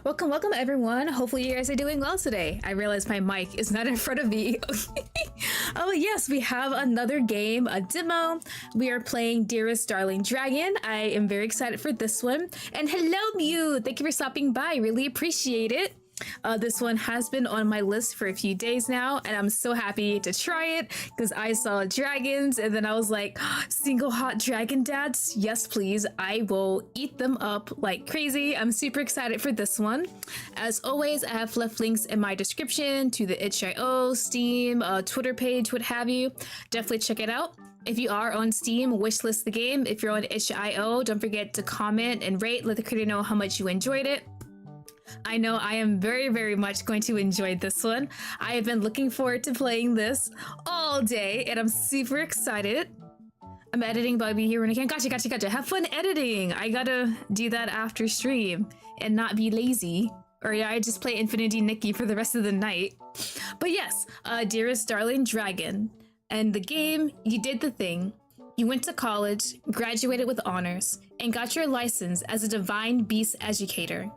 Welcome, welcome everyone. Hopefully you guys are doing well today. I realize my mic is not in front of me. Oh yes, we have another game, a demo. We are playing Dearest, Darling Dragon. I am very excited for this one. And hello Mew, thank you for stopping by. Really appreciate it. This one has been on my list for a few days now, and I'm so happy to try it because I saw dragons and then I was like, single hot dragon dads? Yes, please. I will eat them up like crazy. I'm super excited for this one. As always, I have left links in my description to the itch.io, Steam, Twitter page, what have you. Definitely check it out. If you are on Steam, wishlist the game. If you're on itch.io, don't forget to comment and rate. Let the creator know how much you enjoyed it. I know I am very, very much going to enjoy this one. I have been looking forward to playing this all day, and I'm super excited. I'm editing, but I'll be here when I can. Gotcha. Have fun editing. I gotta do that after stream and not be lazy. Or yeah, I just play Infinity Nikki for the rest of the night. But yes, Dearest Darling Dragon. And the game, you did the thing. You went to college, graduated with honors, and got your license as a divine beast educator.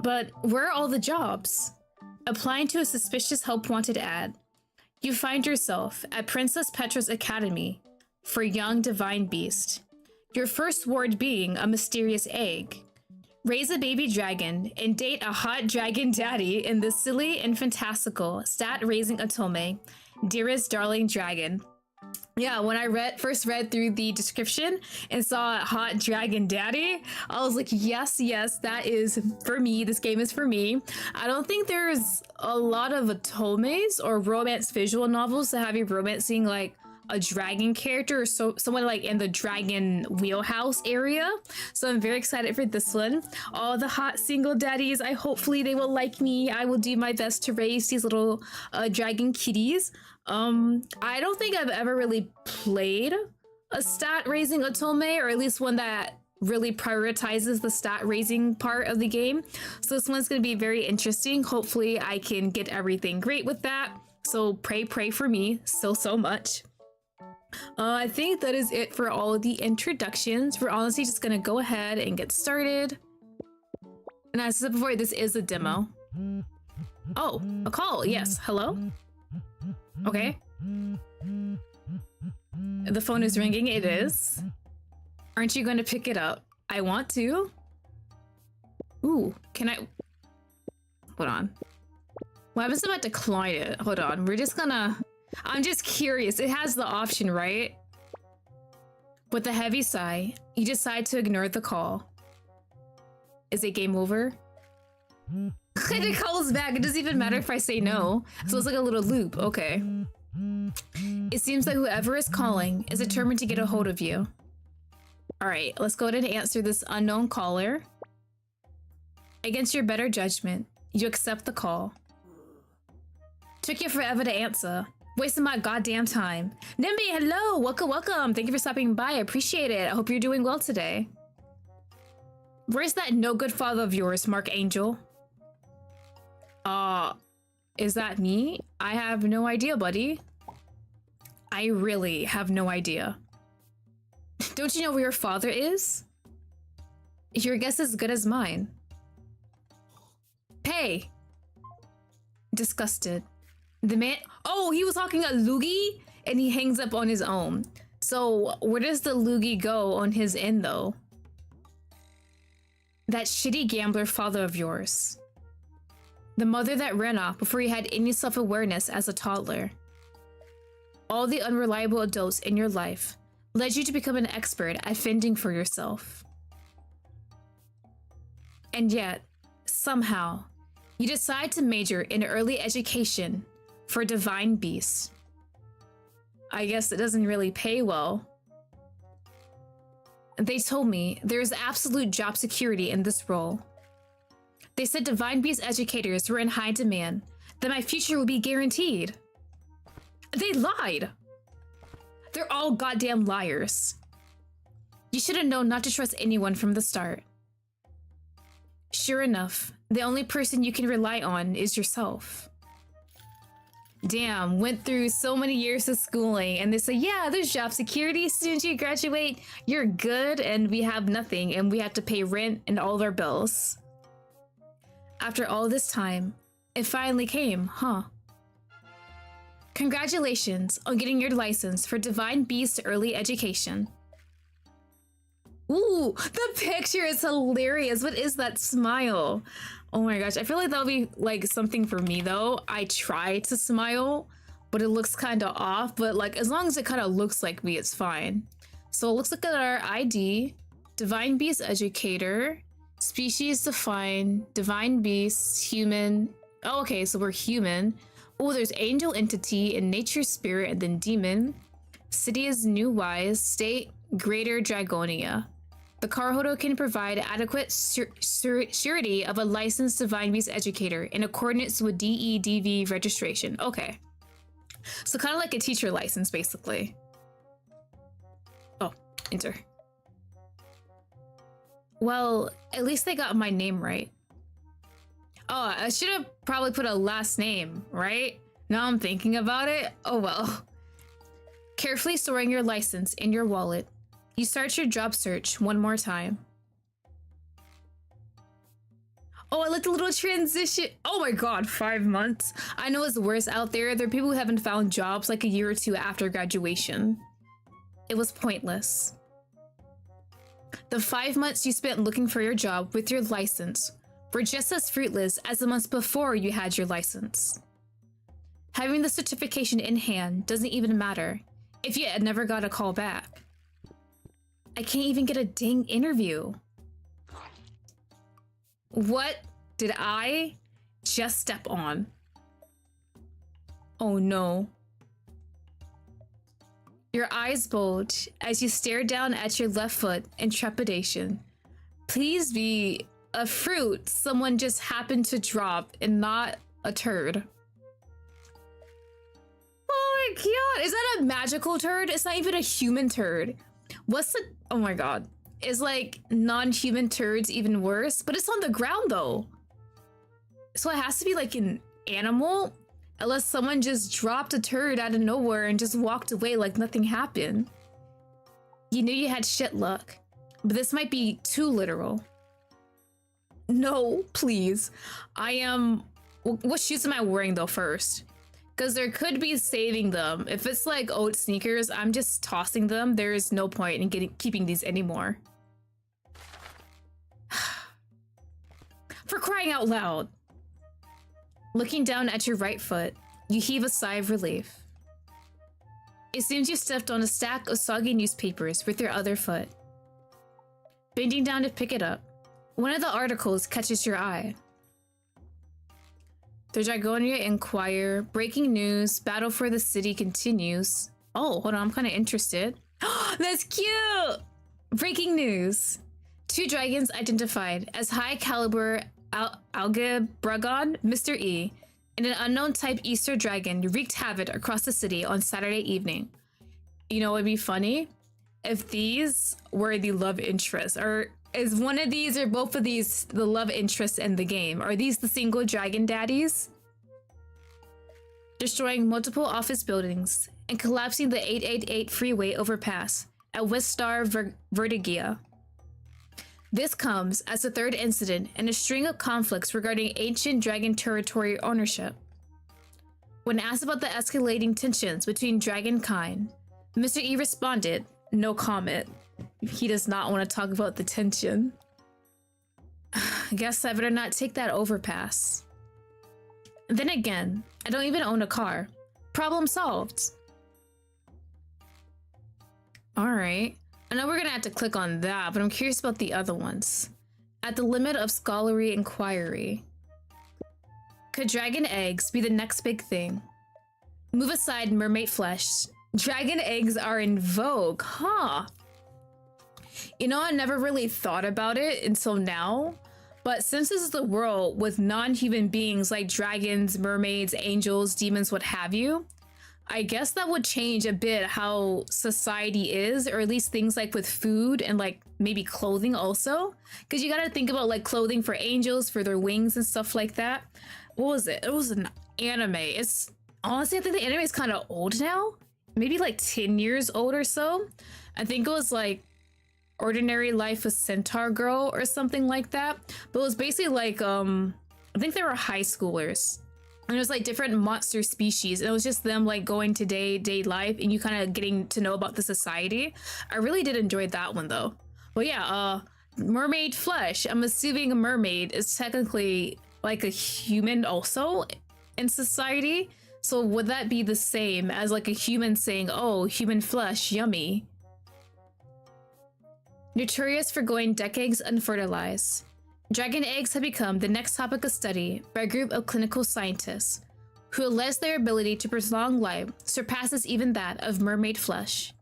But where are all the jobs? Applying to a suspicious help wanted ad. You find yourself at Princess Petra's Academy for young divine beast. Your first ward being a mysterious egg. Raise a baby dragon and date a hot dragon daddy in the silly and fantastical stat-raising otome, Dearest Darling Dragon. Yeah, when I first read through the description and saw hot dragon daddy, I was like, yes, that is for me. This game is for me. I don't think there's a lot of otomes or romance visual novels that have you romancing like a dragon character or someone like in the dragon wheelhouse area. So I'm very excited for this one. All the hot single daddies, hopefully they will like me. I will do my best to raise these little dragon kitties. I don't think I've ever really played a stat raising otome, or at least one that really prioritizes the stat raising part of the game. So this one's going to be very interesting. Hopefully I can get everything great with that. So pray for me so much. I think that is it for all of the introductions. We're honestly just going to go ahead and get started. And as I said before, this is a demo. Oh, a call. Yes. Hello? Okay. The phone is ringing. It is. Aren't you going to pick it up? I want to. Ooh, can I? Hold on. What happens if I decline it? Hold on. We're just gonna... I'm just curious. It has the option, right? With a heavy sigh, you decide to ignore the call. Is it game over? And it calls back. It doesn't even matter if I say no. So it's like a little loop. Okay. It seems like whoever is calling is determined to get a hold of you. All right, let's go ahead and answer this unknown caller. Against your better judgment, you accept the call. Took you forever to answer. Wasting my goddamn time. Nimby, hello! Welcome! Thank you for stopping by. I appreciate it. I hope you're doing well today. Where's that no good father of yours, Mark Angel? Is that me? I have no idea, buddy. I really have no idea. Don't you know where your father is? Your guess is as good as mine. Hey! Disgusted. The man... Oh, he was talking a loogie? And he hangs up on his own. So, where does the loogie go on his end, though? That shitty gambler father of yours. The mother that ran off before you had any self-awareness as a toddler. All the unreliable adults in your life led you to become an expert at fending for yourself. And yet, somehow, you decide to major in early education for divine beasts. I guess it doesn't really pay well. They told me there is absolute job security in this role. They said divine beast educators were in high demand, that my future would be guaranteed. They lied. They're all goddamn liars. You should have known not to trust anyone from the start. Sure enough, the only person you can rely on is yourself. Damn, went through so many years of schooling and they say, yeah, there's job security. As soon as you graduate, you're good, and we have nothing and we have to pay rent and all our bills. After all this time, it finally came, huh? Congratulations on getting your license for Divine Beast Early Education. Ooh, the picture is hilarious. What is that smile? Oh my gosh, I feel like that'll be like something for me though. I try to smile, but it looks kind of off. But like as long as it kind of looks like me, it's fine. So it looks like our ID, Divine Beast Educator, species defined, Divine Beast, human. Oh, okay, so we're human. Oh, there's angel entity and nature spirit and then demon. City is New Wise, state Greater Dragonia. The car holder can provide adequate surety of a licensed Divine Beast Educator in accordance with DEDV registration. Okay. So kind of like a teacher license, basically. Oh, enter. Well, at least they got my name right. Oh, I should have probably put a last name, right? Now I'm thinking about it. Oh well. Carefully storing your license in your wallet, you start your job search one more time. Oh, I like the little transition. Oh my god, 5 months. I know it's worse out there. There are people who haven't found jobs like a year or two after graduation. It was pointless. The 5 months you spent looking for your job with your license were just as fruitless as the months before you had your license. Having the certification in hand doesn't even matter if you had never got a call back. I can't even get a dang interview. What did I just step on? Oh no. Your eyes bulge as you stare down at your left foot in trepidation. Please be a fruit someone just happened to drop and not a turd. Oh my god, is that a magical turd? It's not even a human turd. What's the, oh my god. Is like non-human turds even worse? But it's on the ground though. So it has to be like an animal? Unless someone just dropped a turd out of nowhere and just walked away like nothing happened. You knew you had shit luck. But this might be too literal. No, please. What shoes am I wearing though first? Because there could be saving them. If it's like old sneakers, I'm just tossing them. There is no point in keeping these anymore. For crying out loud. Looking down at your right foot, you heave a sigh of relief. It seems you stepped on a stack of soggy newspapers with your other foot. Bending down to pick it up, one of the articles catches your eye. The Dragonia Inquirer, breaking news, battle for the city continues. Oh, hold on, I'm kind of interested. That's cute! Breaking news. 2 dragons identified as high caliber Algebragon, Mr. E, and an unknown type Easter dragon wreaked havoc across the city on Saturday evening. You know, it'd be funny if these were the love interests, or is one of these or both of these the love interests in the game? Are these the single dragon daddies? Destroying multiple office buildings and collapsing the 888 freeway overpass at West Star Vertigia. This comes as the 3rd incident in a string of conflicts regarding ancient dragon territory ownership. When asked about the escalating tensions between dragonkind, Mr. E responded, no comment. He does not want to talk about the tension. Guess I better not take that overpass. Then again, I don't even own a car. Problem solved. All right. I know we're gonna have to click on that, but I'm curious about the other ones. At the limit of scholarly inquiry. Could dragon eggs be the next big thing? Move aside mermaid flesh. Dragon eggs are in vogue, huh? You know, I never really thought about it until now, but since this is the world with non-human beings like dragons, mermaids, angels, demons, what have you, I guess that would change a bit how society is, or at least things like with food and like maybe clothing also. Because you gotta think about like clothing for angels, for their wings and stuff like that. What was it? It was an anime. It's honestly, I think the anime is kind of old now. Maybe like 10 years old or so. I think it was like Ordinary Life of Centaur Girl or something like that. But it was basically like I think they were high schoolers. And it was like different monster species. And it was just them like going to day life and you kind of getting to know about the society. I really did enjoy that one though. But yeah, mermaid flesh. I'm assuming a mermaid is technically like a human also in society. So would that be the same as like a human saying, oh, human flesh, yummy? Notorious for going decades unfertilized, dragon eggs have become the next topic of study by a group of clinical scientists who allege their ability to prolong life surpasses even that of mermaid flesh.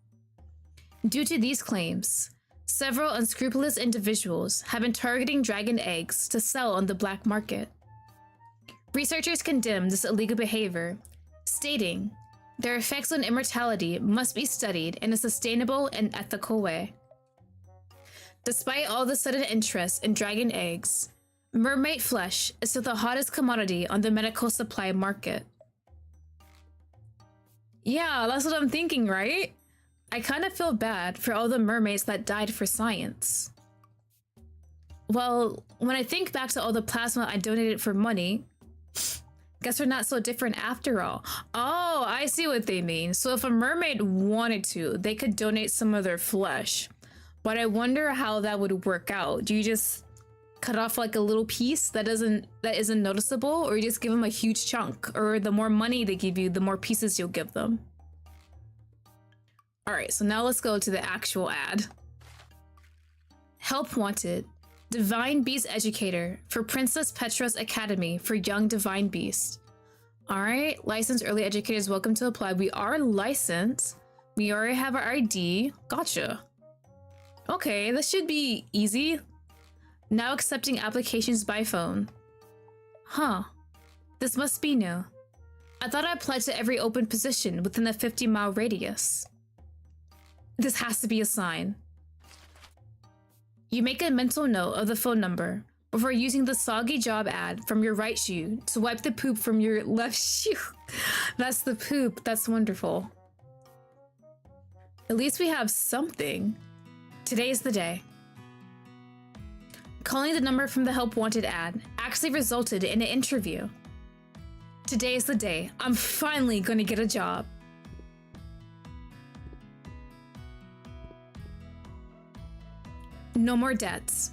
Due to these claims, several unscrupulous individuals have been targeting dragon eggs to sell on the black market. Researchers condemn this illegal behavior, stating their effects on immortality must be studied in a sustainable and ethical way. Despite all the sudden interest in dragon eggs, mermaid flesh is still the hottest commodity on the medical supply market. Yeah, that's what I'm thinking, right? I kind of feel bad for all the mermaids that died for science. Well, when I think back to all the plasma I donated for money, guess we're not so different after all. Oh, I see what they mean. So if a mermaid wanted to, they could donate some of their flesh. But I wonder how that would work out. Do you just cut off like a little piece that isn't noticeable, or you just give them a huge chunk? Or the more money they give you, the more pieces you'll give them? All right, so now let's go to the actual ad. Help wanted. Divine Beast educator for Princess Petra's Academy for Young Divine Beast. All right, licensed early educators, welcome to apply. We are licensed. We already have our ID. Gotcha. Okay, this should be easy. Now accepting applications by phone. Huh. This must be new. I thought I applied to every open position within a 50-mile radius. This has to be a sign. You make a mental note of the phone number before using the soggy job ad from your right shoe to wipe the poop from your left shoe. That's the poop. That's wonderful. At least we have something. Today is the day. Calling the number from the help wanted ad actually resulted in an interview. Today is the day. I'm finally gonna get a job. No more debts.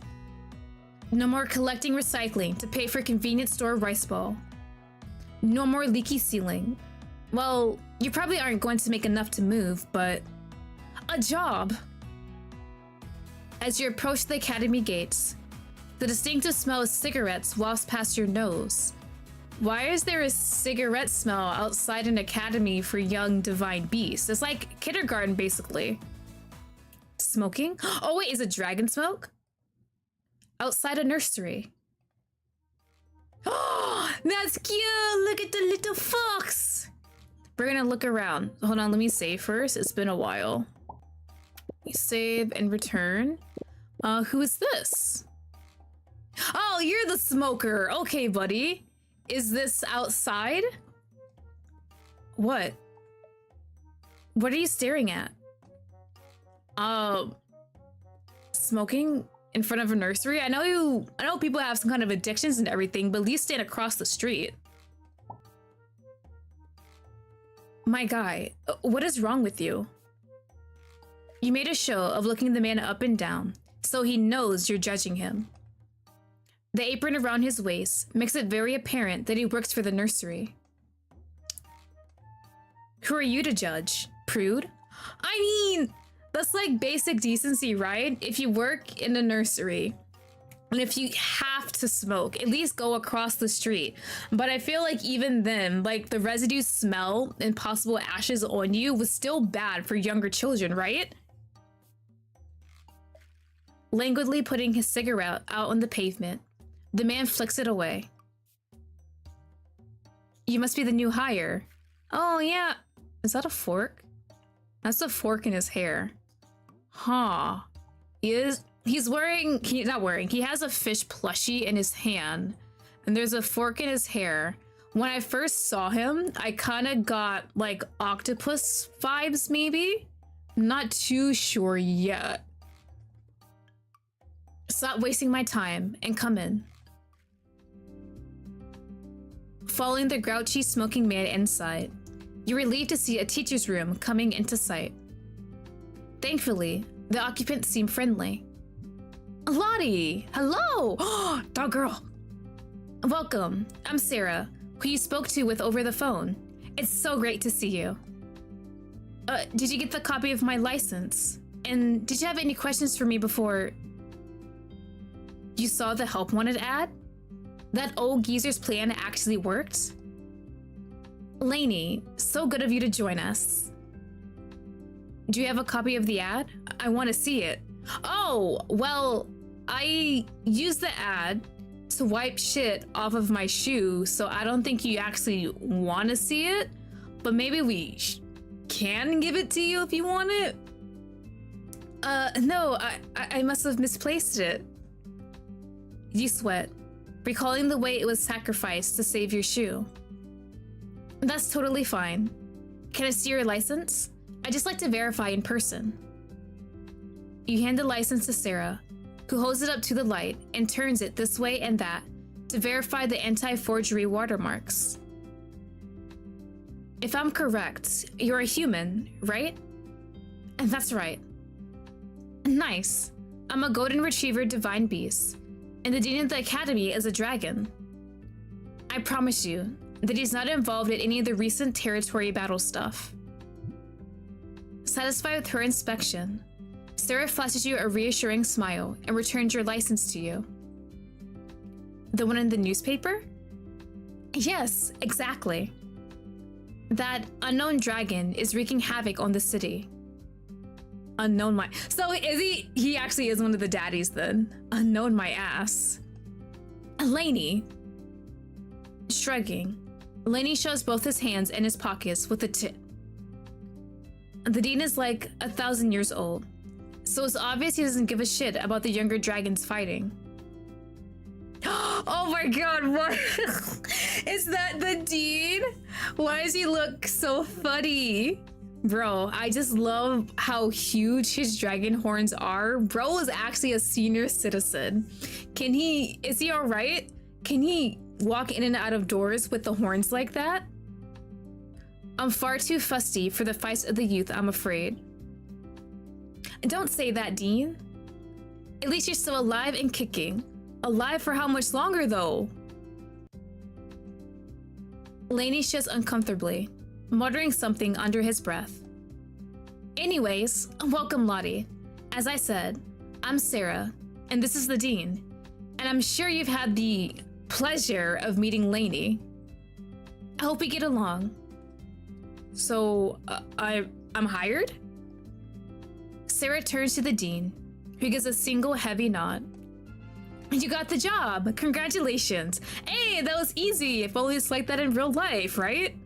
No more collecting recycling to pay for convenience store rice bowl. No more leaky ceiling. Well, you probably aren't going to make enough to move, but a job. As you approach the academy gates, the distinctive smell of cigarettes wafts past your nose. Why is there a cigarette smell outside an academy for young divine beasts? It's like kindergarten, basically. Smoking? Oh wait, is it dragon smoke? Outside a nursery. Oh, that's cute! Look at the little fox! We're gonna look around. Hold on, let me save first. It's been a while. We save and return. Who is this? Oh, you're the smoker. Okay, buddy. Is this outside? What? What are you staring at? Smoking in front of a nursery? I know people have some kind of addictions and everything, but at least stand across the street. My guy, what is wrong with you? You made a show of looking the man up and down, so he knows you're judging him. The apron around his waist makes it very apparent that he works for the nursery. Who are you to judge? Prude? I mean, that's like basic decency, right? If you work in a nursery, and if you have to smoke, at least go across the street. But I feel like even then, like the residue smell and possible ashes on you was still bad for younger children, right? Languidly putting his cigarette out on the pavement, the man flicks it away. You must be the new hire. Oh yeah. Is that a fork? That's a fork in his hair. Huh. He has a fish plushie in his hand, and there's a fork in his hair. When I first saw him, I kind of got like octopus vibes, maybe? Not too sure yet. Stop wasting my time and come in. following the grouchy smoking man inside. You're relieved to see a teacher's room coming into sight. Thankfully, the occupants seem friendly. Lottie! Hello! Dog girl! Welcome. I'm Sarah, who you spoke to with over the phone. It's so great to see you. Did you get the copy of my license? And did you have any questions for me before... You saw the help wanted ad? That old geezer's plan actually worked? Lainey, so good of you to join us. Do you have a copy of the ad? I want to see it. Oh, well, I used the ad to wipe shit off of my shoe, so I don't think you actually want to see it, but maybe we can give it to you if you want it. No, I must have misplaced it. You sweat, recalling the way it was sacrificed to save your shoe. That's totally fine. Can I see your license? I'd just like to verify in person. You hand the license to Sarah, who holds it up to the light and turns it this way and that to verify the anti-forgery watermarks. If I'm correct, you're a human, right? And that's right. Nice. I'm a golden retriever divine beast, and the dean of the academy is a dragon. I promise you that he's not involved in any of the recent territory battle stuff. Satisfied with her inspection, Sarah flashes you a reassuring smile and returns your license to you. The one in the newspaper? Yes, exactly. That unknown dragon is wreaking havoc on the city. Unknown my... So is he actually is one of the daddies then. Unknown my ass. Lainey. Shrugging, Lainey shows both his hands in his pockets with a tit. The dean is like 1,000 years old, so it's obvious he doesn't give a shit about the younger dragons fighting. Oh my god, what? Is that the dean? Why does he look so funny? Bro, I just love how huge his dragon horns are. Bro is actually a senior citizen. Is he alright? Can he walk in and out of doors with the horns like that? I'm far too fusty for the fights of the youth, I'm afraid. Don't say that, Dean. At least you're still alive and kicking. Alive for how much longer, though? Lainey shifts uncomfortably, muttering something under his breath. Anyways, welcome, Lottie. As I said, I'm Sarah, and this is the Dean, and I'm sure you've had the pleasure of meeting Lainey. I hope we get along. So, I'm hired? Sarah turns to the Dean, who gives a single heavy nod. You got the job! Congratulations! Hey, that was easy! If only it's like that in real life, right?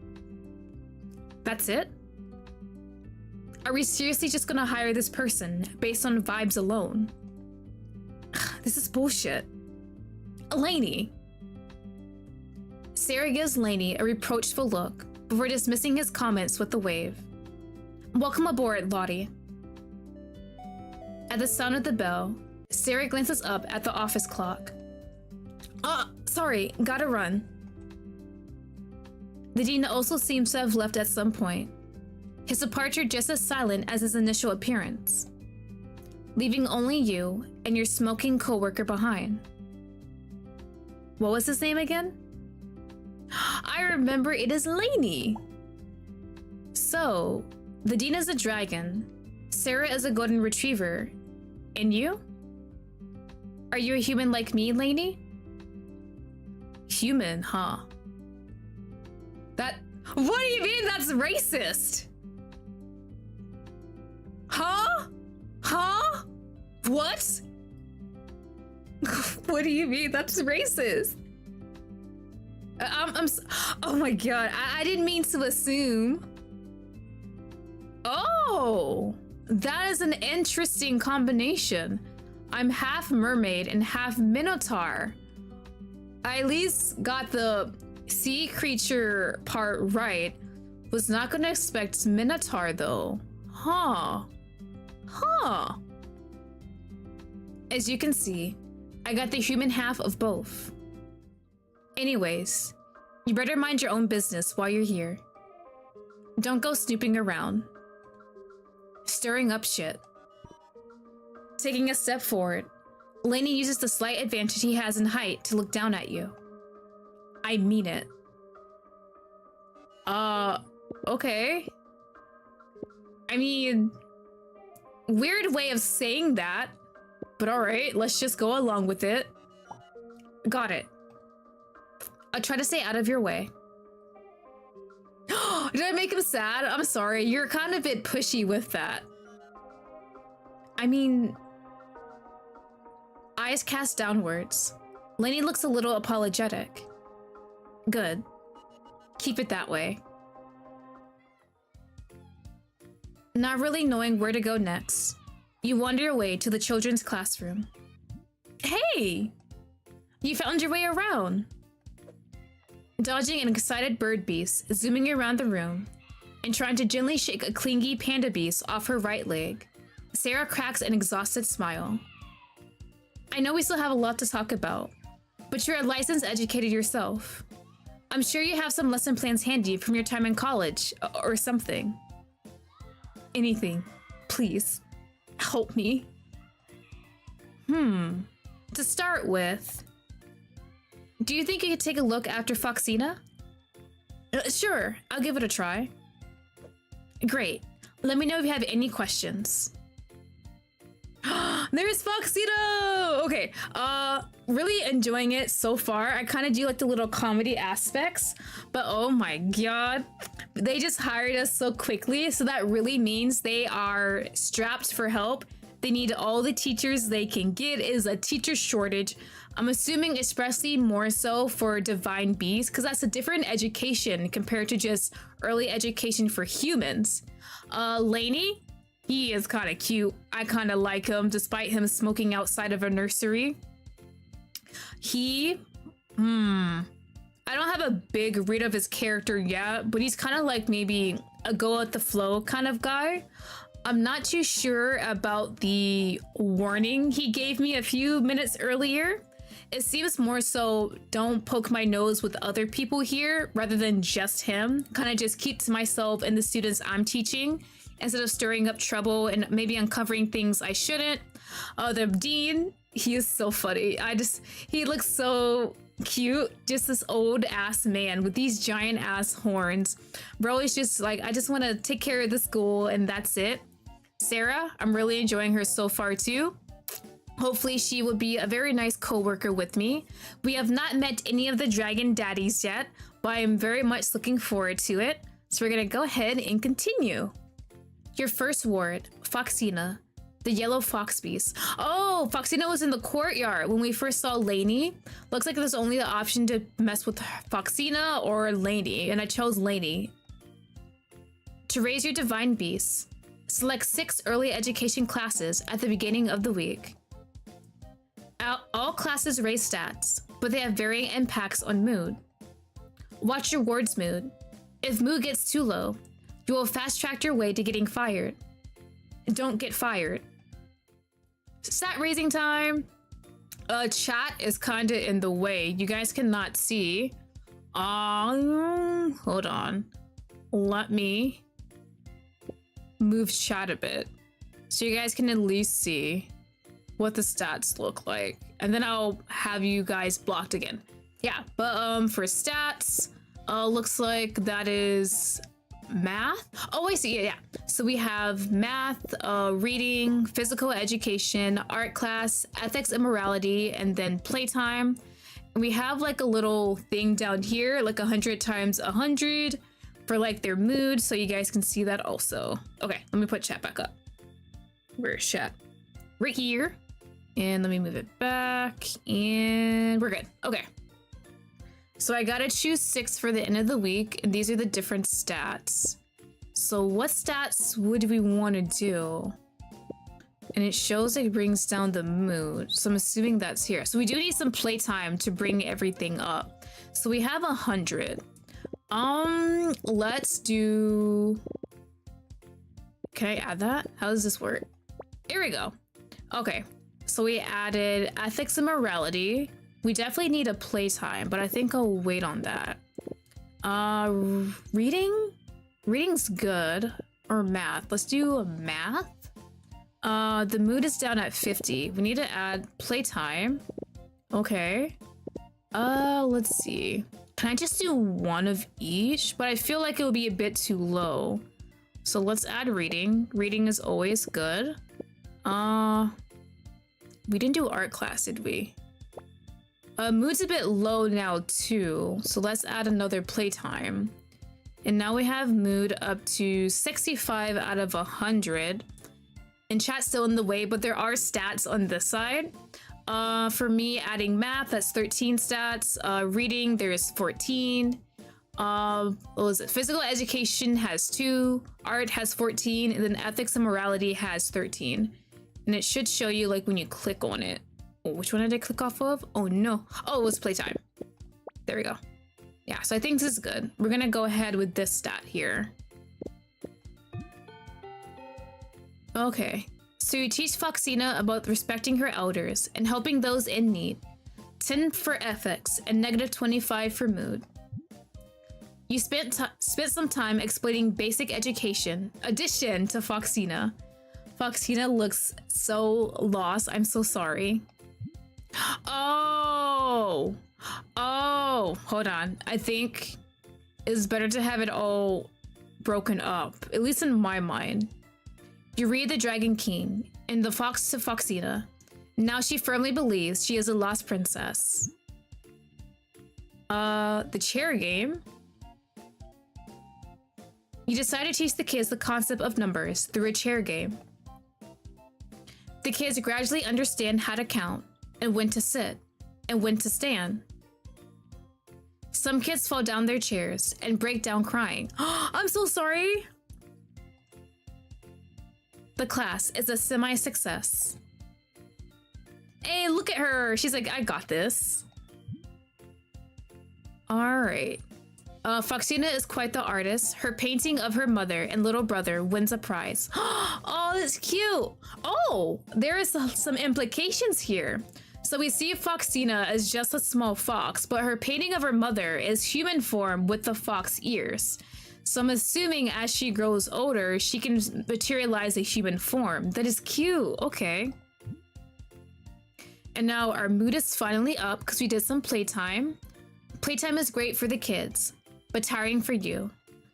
That's it? Are we seriously just gonna hire this person based on vibes alone? This is bullshit. Lainey. Sarah gives Lainey a reproachful look before dismissing his comments with a wave. Welcome aboard, Lottie. At the sound of the bell, Sarah glances up at the office clock. Sorry, gotta run. The dean also seems to have left at some point, his departure just as silent as his initial appearance, leaving only you and your smoking coworker behind. What was his name again? I remember, it is Lainey. So, the dean is a dragon, Sarah is a golden retriever, and you? Are you a human like me, Lainey? Human, huh? What do you mean that's racist? Huh? Huh? What? What do you mean that's racist? Oh my god, I didn't mean to assume. Oh, that is an interesting combination. I'm half mermaid and half minotaur. I at least got the sea creature part right. Was not gonna expect minotaur though. Huh. As you can see, I got the human half of both. Anyways, You better mind your own business while you're here. Don't go snooping around. Stirring up shit. Taking a step forward, Lainey uses the slight advantage he has in height to look down at you. I mean it. Okay. I mean, weird way of saying that, but alright, let's just go along with it. Got it. I'll try to stay out of your way. Did I make him sad? I'm sorry, you're kind of a bit pushy with that. I mean, eyes cast downwards. Lainey looks a little apologetic. Good. Keep it that way. Not really knowing where to go next, you wander your way to the children's classroom. Hey! You found your way around. Dodging an excited bird beast, zooming around the room, and trying to gently shake a clingy panda beast off her right leg, Sarah cracks an exhausted smile. I know we still have a lot to talk about, but you're a licensed educator yourself. I'm sure you have some lesson plans handy from your time in college, or something. Anything. Please. Help me. To start with, do you think you could take a look after Foxina? Sure, I'll give it a try. Great. Let me know if you have any questions. There's Foxina! Okay, really enjoying it so far. I kind of do like the little comedy aspects, but oh my god. They just hired us so quickly, so that really means they are strapped for help. They need all the teachers they can get. It is a teacher shortage. I'm assuming especially more so for divine beasts, because that's a different education compared to just early education for humans. Lainey? He is kind of cute. I kind of like him, despite him smoking outside of a nursery. I don't have a big read of his character yet, but he's kind of like maybe a go with the flow kind of guy. I'm not too sure about the warning he gave me a few minutes earlier. It seems more so don't poke my nose with other people here rather than just him. Kind of just keep to myself and the students I'm teaching instead of stirring up trouble and maybe uncovering things I shouldn't. The dean, he is so funny. He looks so cute. Just this old ass man with these giant ass horns. Bro is just like, I just want to take care of the school and that's it. Sarah, I'm really enjoying her so far too. Hopefully she will be a very nice co-worker with me. We have not met any of the dragon daddies yet, but I am very much looking forward to it. So we're gonna go ahead and continue. Your first ward, Foxina, the yellow fox beast. Oh, Foxina was in the courtyard when we first saw Lainey. Looks like there's only the option to mess with Foxina or Lainey, and I chose Lainey. To raise your divine beast, select 6 early education classes at the beginning of the week. All classes raise stats, but they have varying impacts on mood. Watch your ward's mood. If mood gets too low, you will fast track your way to getting fired. Don't get fired. Stat raising time. Chat is kinda in the way. You guys cannot see. Hold on. Let me move chat a bit so you guys can at least see what the stats look like, and then I'll have you guys blocked again. Yeah, but for stats, looks like that is math. Oh, I see. Yeah. So we have math, reading, physical education, art class, ethics and morality, and then playtime. And we have like a little thing down here, like 100 times 100 for like their mood, so you guys can see that also. Okay, let me put chat back up. Where's chat? Right here. And let me move it back, and we're good. Okay. So I gotta choose 6 for the end of the week, and these are the different stats. So what stats would we want to do? And it shows it brings down the mood, so I'm assuming that's here. So we do need some playtime to bring everything up. So we have 100. Let's do... Can I add that? How does this work? Here we go. Okay. So we added ethics and morality. We definitely need a playtime, but I think I'll wait on that. Uh, reading? Reading's good. Or math. Let's do math. The mood is down at 50. We need to add playtime. Okay. Let's see. Can I just do one of each? But I feel like it would be a bit too low. So let's add reading. Reading is always good. We didn't do art class, did we? Mood's a bit low now too. So let's add another playtime. And now we have mood up to 65 out of 100. And chat's still in the way, but there are stats on this side. For me, adding math, that's 13 stats. Reading, there's 14. What was it? Physical education has 2. Art has 14. And then ethics and morality has 13. And it should show you like when you click on it. Oh, which one did I click off of? Oh no. Oh, it was playtime. There we go. Yeah, so I think this is good. We're gonna go ahead with this stat here. Okay, so you teach Foxina about respecting her elders and helping those in need. 10 for ethics and negative 25 for mood. You spent some time explaining basic education, addition to Foxina. Foxina looks so lost. I'm so sorry. Oh, hold on. I think it's better to have it all broken up, at least in my mind. You read the Dragon King and the Fox to Foxina. Now she firmly believes she is a lost princess. The chair game. You decide to teach the kids the concept of numbers through a chair game. The kids gradually understand how to count and when to sit and when to stand. Some kids fall down their chairs and break down crying. I'm so sorry. The class is a semi-success. Hey, look at her. She's like, I got this. All right. Foxina is quite the artist. Her painting of her mother and little brother wins a prize. Oh, that's cute. Oh, there is some implications here. So we see Foxina as just a small fox, but her painting of her mother is human form with the fox ears. So I'm assuming as she grows older, she can materialize a human form. That is cute. Okay. And now our mood is finally up because we did some playtime. Playtime is great for the kids, but tiring for you.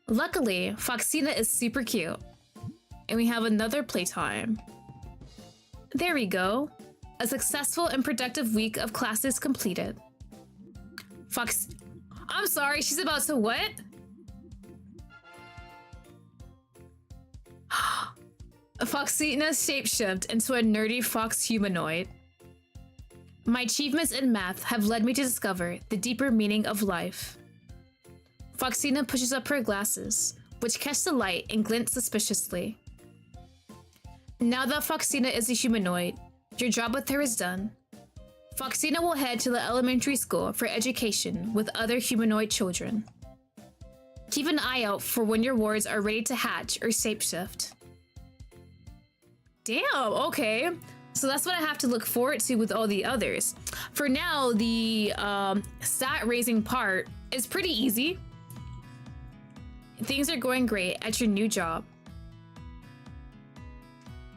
Luckily, Foxina is super cute. And we have another playtime. There we go. A successful and productive week of classes completed. I'm sorry, she's about to what? Foxina's shapeshift into a nerdy fox humanoid. My achievements in math have led me to discover the deeper meaning of life. Foxina pushes up her glasses, which catch the light and glint suspiciously. Now that Foxina is a humanoid, your job with her is done. Foxina will head to the elementary school for education with other humanoid children. Keep an eye out for when your wards are ready to hatch or shapeshift. Damn, okay. So that's what I have to look forward to with all the others. For now, the stat raising part is pretty easy. Things are going great at your new job.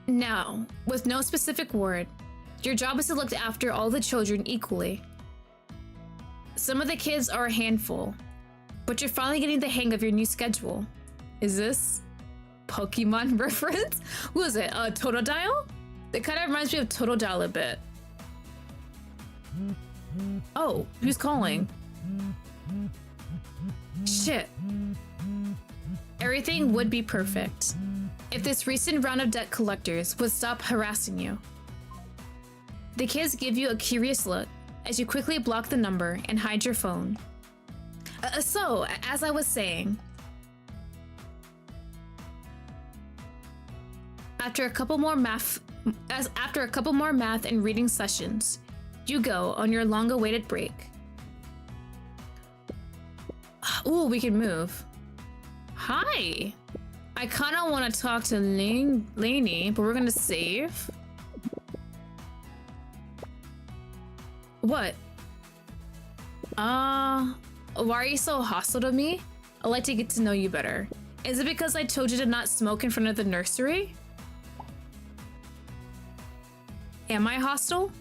Now, with no specific word, your job is to look after all the children equally. Some of the kids are a handful, but you're finally getting the hang of your new schedule. Is this Pokemon reference? Who is it? Totodile? It kind of reminds me of Totodile a bit. Oh, who's calling? Shit. Everything would be perfect if this recent round of debt collectors would stop harassing you. The kids give you a curious look as you quickly block the number and hide your phone. So, as I was saying, after a couple more math and reading sessions, you go on your long-awaited break. Ooh, we can move. Hi. I kind of want to talk to Lainey, but we're gonna save. What? why are you so hostile to me? I'd like to get to know you better. Is it because I told you to not smoke in front of the nursery? Am I hostile?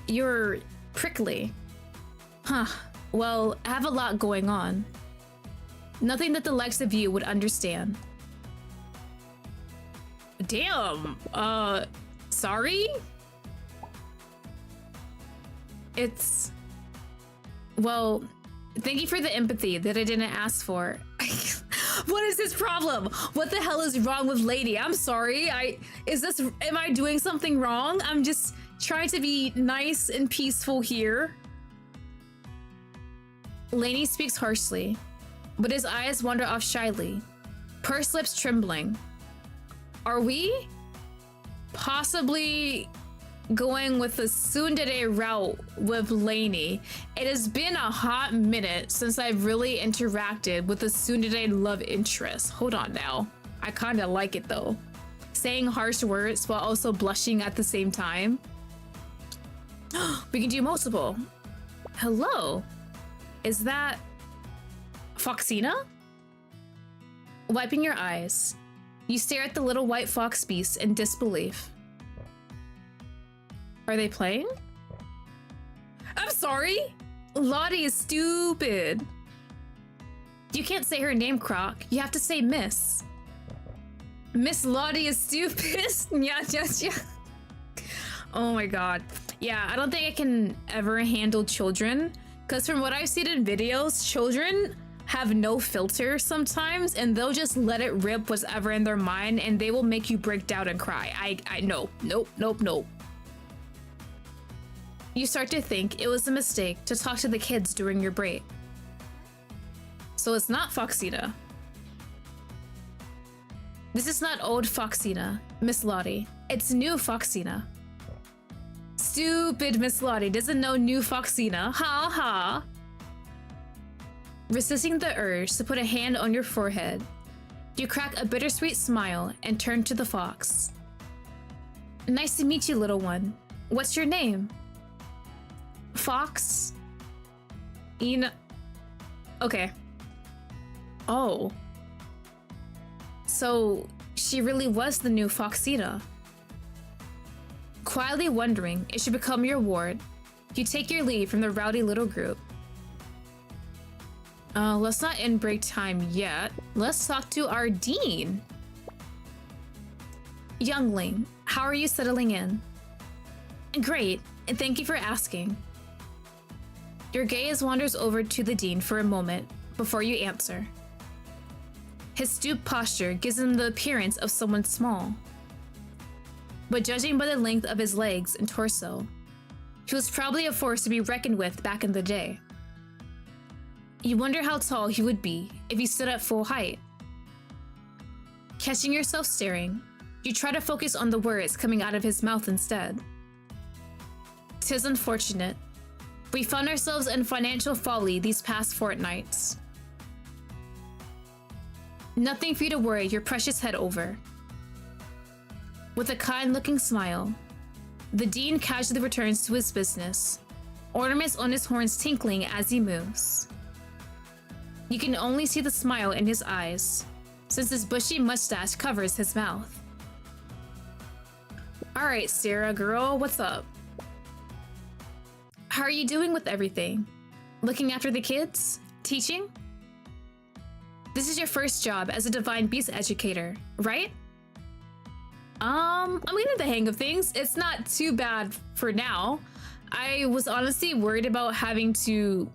You're prickly. Huh. Well, I have a lot going on. Nothing that the likes of you would understand. Damn. Sorry? It's... Well, thank you for the empathy that I didn't ask for. What is this problem? What the hell is wrong with Lady? I'm sorry. Am I doing something wrong? I'm just trying to be nice and peaceful here. Laney speaks harshly, but his eyes wander off shyly, pursed lips trembling. Are we possibly going with the tsundere route with Laney? It has been a hot minute since I've really interacted with a tsundere love interest. Hold on now. I kind of like it though. Saying harsh words while also blushing at the same time. We can do multiple. Hello. Is that Foxina? Wiping your eyes, you stare at the little white fox beast in disbelief. Are they playing? I'm sorry. Lottie is stupid. You can't say her name, Croc. You have to say Miss. Miss Lottie is stupid. Yeah. Oh my god. Yeah, I don't think I can ever handle children. Because from what I've seen in videos, children have no filter sometimes, and they'll just let it rip what's ever in their mind, and they will make you break down and cry. Nope. You start to think it was a mistake to talk to the kids during your break. So it's not Foxina. This is not old Foxina, Miss Lottie. It's new Foxina. Stupid Miss Lottie doesn't know new Foxina. Ha ha. Resisting the urge to put a hand on your forehead, you crack a bittersweet smile and turn to the fox. Nice to meet you, little one. What's your name? Fox? Ina. Okay. Oh. So she really was the new Foxina. Quietly wondering it should become your ward, you take your leave from the rowdy little group. Let's not end break time yet. Let's talk to our dean. Youngling, how are you settling in? Great, and thank you for asking. Your gaze wanders over to the dean for a moment before you answer. His stooped posture gives him the appearance of someone small. But judging by the length of his legs and torso, he was probably a force to be reckoned with back in the day. You wonder how tall he would be if he stood at full height. Catching yourself staring, you try to focus on the words coming out of his mouth instead. 'Tis unfortunate. We found ourselves in financial folly these past fortnights. Nothing for you to worry your precious head over. With a kind-looking smile, the dean casually returns to his business, ornaments on his horns tinkling as he moves. You can only see the smile in his eyes, since his bushy mustache covers his mouth. Alright, Sarah girl, what's up? How are you doing with everything? Looking after the kids? Teaching? This is your first job as a Divine Beast educator, right? I'm getting the hang of things. It's not too bad for now. I was honestly worried about having to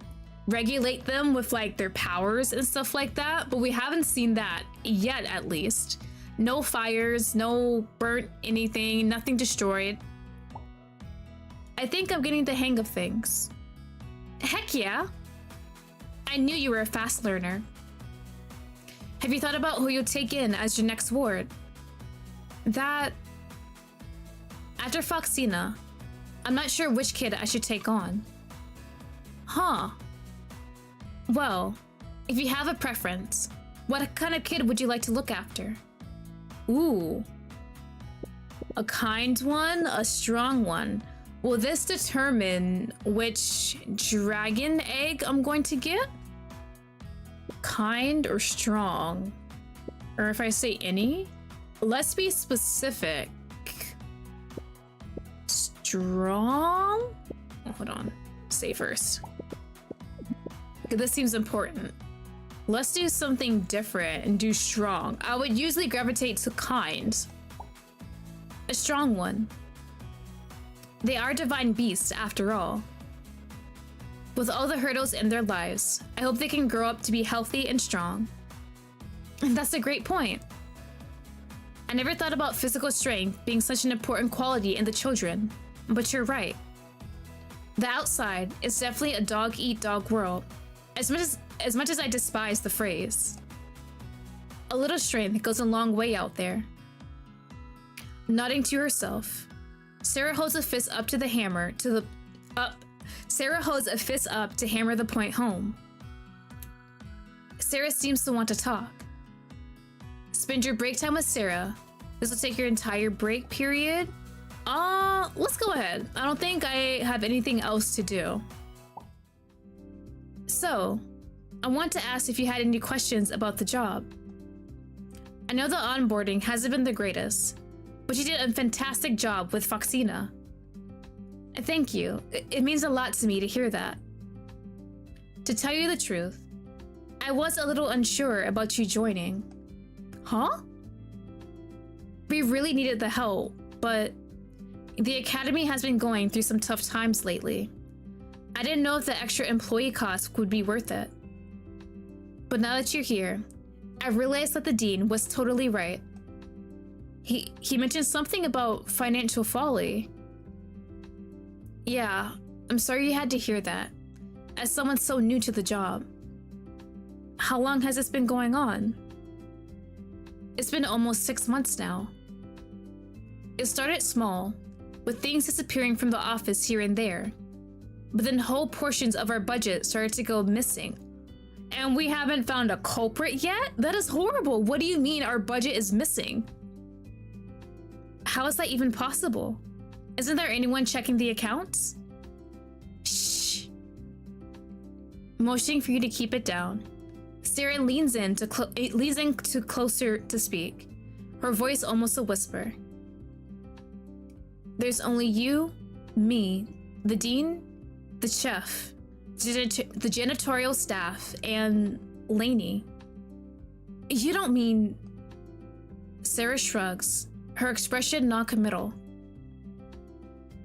regulate them with like their powers and stuff like that, but we haven't seen that yet, at least. No fires, no burnt anything, nothing destroyed. I think I'm getting the hang of things. Heck yeah. I knew you were a fast learner. Have you thought about who you'll take in as your next ward? That... After Foxina, I'm not sure which kid I should take on. Huh. Well, if you have a preference, what kind of kid would you like to look after? Ooh. A kind one, a strong one. Will this determine which dragon egg I'm going to get? Kind or strong? Or if I say any? Let's be specific. Strong? Oh, hold on. Say first. This seems important. Let's do something different and do strong. I would usually gravitate to kind. A strong one. They are divine beasts after all. With all the hurdles in their lives, I hope they can grow up to be healthy and strong. And that's a great point. I never thought about physical strength being such an important quality in the children, but you're right. The outside is definitely a dog-eat-dog world, as much as I despise the phrase. A little strength goes a long way out there. Nodding to herself, Sarah holds a fist up to the hammer Sarah holds a fist up to hammer the point home. Sarah seems to want to talk. Spend your break time with Sarah. This will take your entire break period. Let's go ahead. I don't think I have anything else to do. So, I want to ask if you had any questions about the job. I know the onboarding hasn't been the greatest, but you did a fantastic job with Foxina. Thank you. It means a lot to me to hear that. To tell you the truth, I was a little unsure about you joining. Huh? We really needed the help, but the academy has been going through some tough times lately. I didn't know if the extra employee costs would be worth it. But now that you're here, I realized that the dean was totally right. He mentioned something about financial folly. Yeah, I'm sorry you had to hear that, as someone so new to the job. How long has this been going on? It's been almost 6 months now. It started small, with things disappearing from the office here and there. But then whole portions of our budget started to go missing. And we haven't found a culprit yet? That is horrible. What do you mean our budget is missing? How is that even possible? Isn't there anyone checking the accounts? Shh. Motioning for you to keep it down. Sarah leans in to closer to speak, her voice almost a whisper. There's only you, me, the dean, the chef, the janitorial staff, and Lainey. You don't mean... Sarah shrugs, her expression non-committal.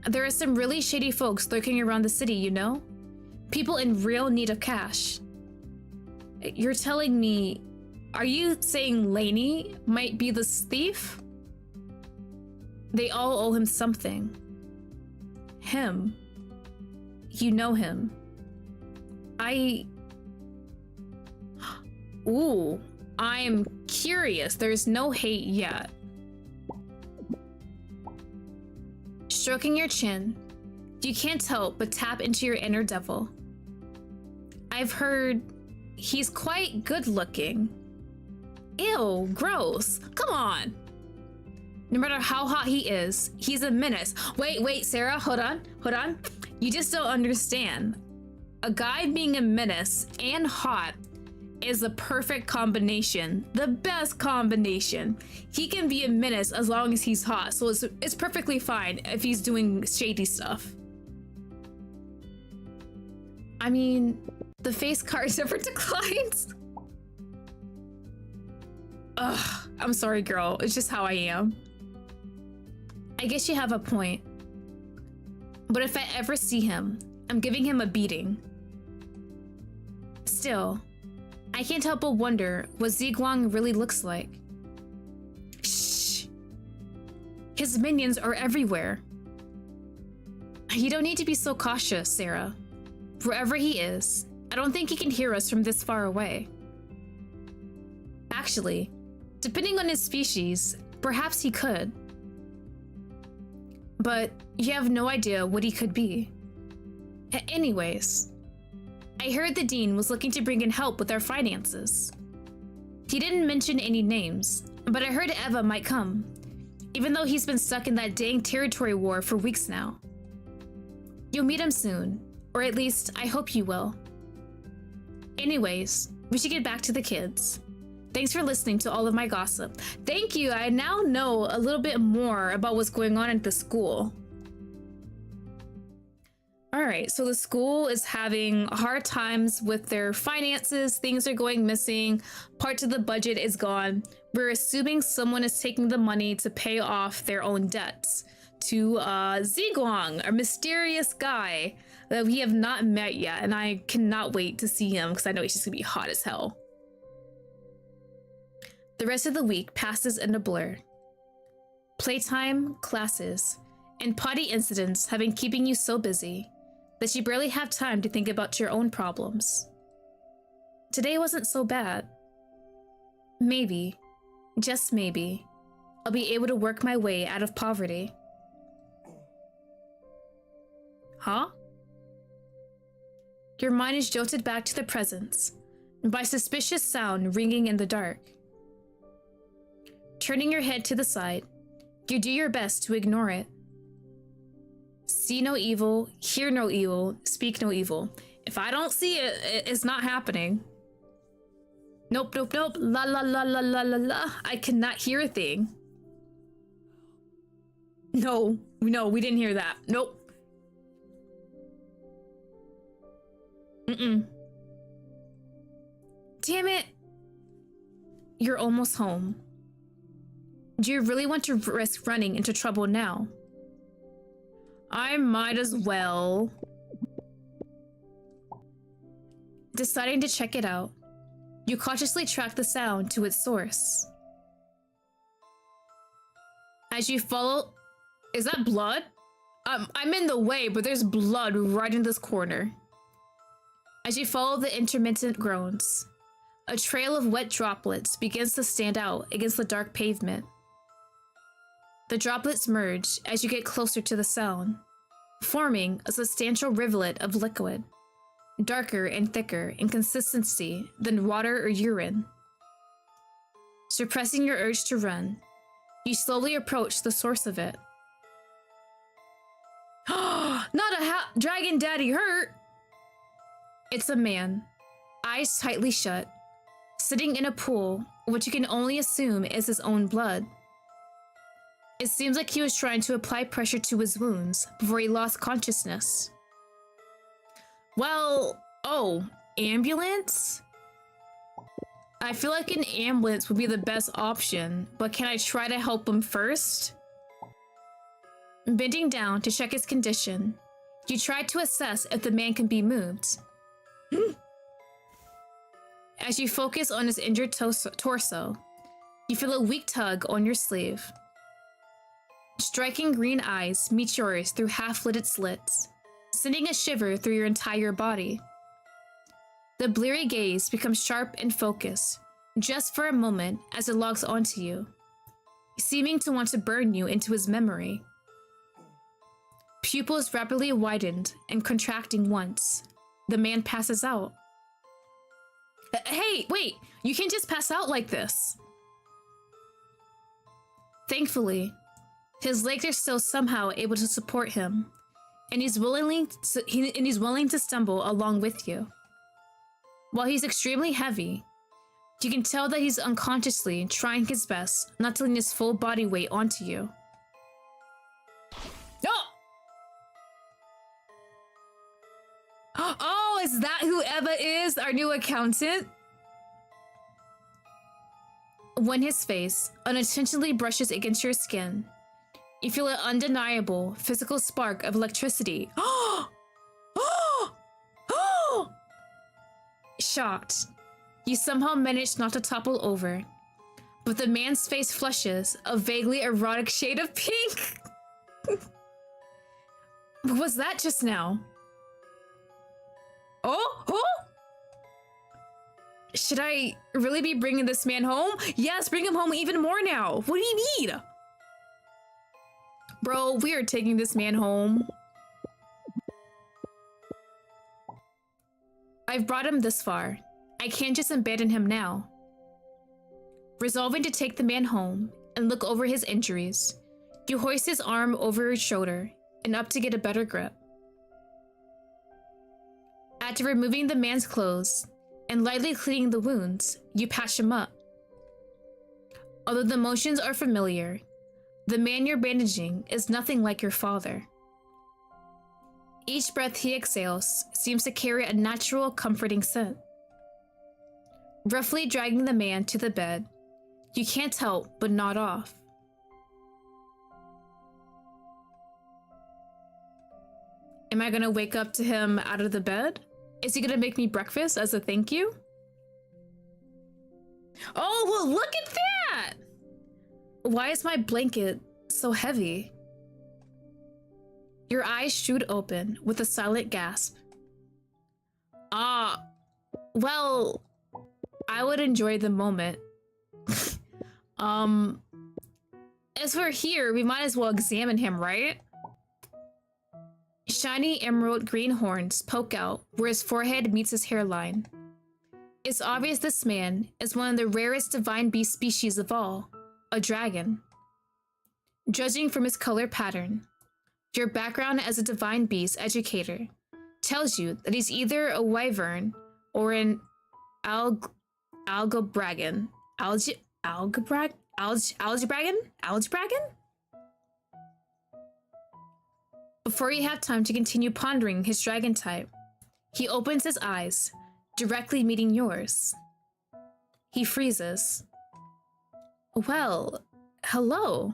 There are some really shady folks lurking around the city, you know? People in real need of cash. You're telling me... Are you saying Lainey might be the thief? They all owe him something. Him. You know him. Ooh, I'm curious. There's no hate yet. Stroking your chin, you can't help but tap into your inner devil. I've heard he's quite good looking. Ew, gross. Come on. No matter how hot he is, he's a menace. Wait, Sarah, hold on. You just don't understand. A guy being a menace and hot is the perfect combination. The best combination. He can be a menace as long as he's hot, so it's perfectly fine if he's doing shady stuff. I mean, the face card never declines. Ugh, I'm sorry, girl. It's just how I am. I guess you have a point. But if I ever see him, I'm giving him a beating. Still, I can't help but wonder what Ziguang really looks like. Shh! His minions are everywhere. You don't need to be so cautious, Sarah. Wherever he is, I don't think he can hear us from this far away. Actually, depending on his species, perhaps he could. But you have no idea what he could be. Anyways, I heard the dean was looking to bring in help with our finances. He didn't mention any names, but I heard Eva might come, even though he's been stuck in that dang territory war for weeks now. You'll meet him soon, or at least I hope you will. Anyways, we should get back to the kids. Thanks for listening to all of my gossip. Thank you, I now know a little bit more about what's going on at the school. Alright, so the school is having hard times with their finances, things are going missing, parts of the budget is gone. We're assuming someone is taking the money to pay off their own debts to Ziguang, a mysterious guy that we have not met yet, and I cannot wait to see him because I know he's just gonna be hot as hell. The rest of the week passes in a blur. Playtime, classes, and potty incidents have been keeping you so busy that you barely have time to think about your own problems. Today wasn't so bad. Maybe, just maybe, I'll be able to work my way out of poverty. Huh? Your mind is jolted back to the present by suspicious sound ringing in the dark. Turning your head to the side, you do your best to ignore it. See no evil, hear no evil, speak no evil. If I don't see it, it's not happening. Nope, nope, nope. La la la la la la la. I cannot hear a thing. No, we didn't hear that. Nope. Damn it. You're almost home. Do you really want to risk running into trouble now? I might as well. Deciding to check it out, you cautiously track the sound to its source. As you follow... Is that blood? I'm in the way, but there's blood right in this corner. As you follow the intermittent groans, a trail of wet droplets begins to stand out against the dark pavement. The droplets merge as you get closer to the sound, forming a substantial rivulet of liquid, darker and thicker in consistency than water or urine. Suppressing your urge to run, you slowly approach the source of it. Not a dragon daddy hurt! It's a man, eyes tightly shut, sitting in a pool, which you can only assume is his own blood. It seems like he was trying to apply pressure to his wounds before he lost consciousness. Well, oh, ambulance? I feel like an ambulance would be the best option, but can I try to help him first? Bending down to check his condition, you try to assess if the man can be moved. As you focus on his injured torso, you feel a weak tug on your sleeve. Striking green eyes meet yours through half-lidded slits, sending a shiver through your entire body. The bleary gaze becomes sharp and focused, just for a moment as it locks onto you, seeming to want to burn you into his memory. Pupils rapidly widened and contracting once. The man passes out. Hey, wait! You can't just pass out like this! Thankfully, his legs are still somehow able to support him, and he's willing to stumble along with you. While he's extremely heavy, you can tell that he's unconsciously trying his best not to lean his full body weight onto you. Oh, is that who Eva is, our new accountant? When his face unintentionally brushes against your skin, you feel an undeniable physical spark of electricity. Shocked, you somehow manage not to topple over, but the man's face flushes a vaguely erotic shade of pink. What was that just now? Oh! Should I really be bringing this man home? Yes, bring him home even more now. What do you need? Bro, we are taking this man home. I've brought him this far. I can't just abandon him now. Resolving to take the man home and look over his injuries, you hoist his arm over his shoulder and up to get a better grip. After removing the man's clothes and lightly cleaning the wounds, you patch him up. Although the motions are familiar, the man you're bandaging is nothing like your father. Each breath he exhales seems to carry a natural, comforting scent. Roughly dragging the man to the bed, you can't help but nod off. Am I gonna wake up to him out of the bed? Is he gonna make me breakfast as a thank you? Oh, well, look at that! Why is my blanket so heavy? Your eyes shoot open with a silent gasp. Well, I would enjoy the moment. As we're here, we might as well examine him, right? Shiny emerald green horns poke out where his forehead meets his hairline. It's obvious this man is one of the rarest divine beast species of all, a dragon. Judging from his color pattern, your background as a divine beast educator tells you that he's either a wyvern or an algebragan. Algebragan? Before you have time to continue pondering his dragon type, he opens his eyes, directly meeting yours. He freezes. Well, hello.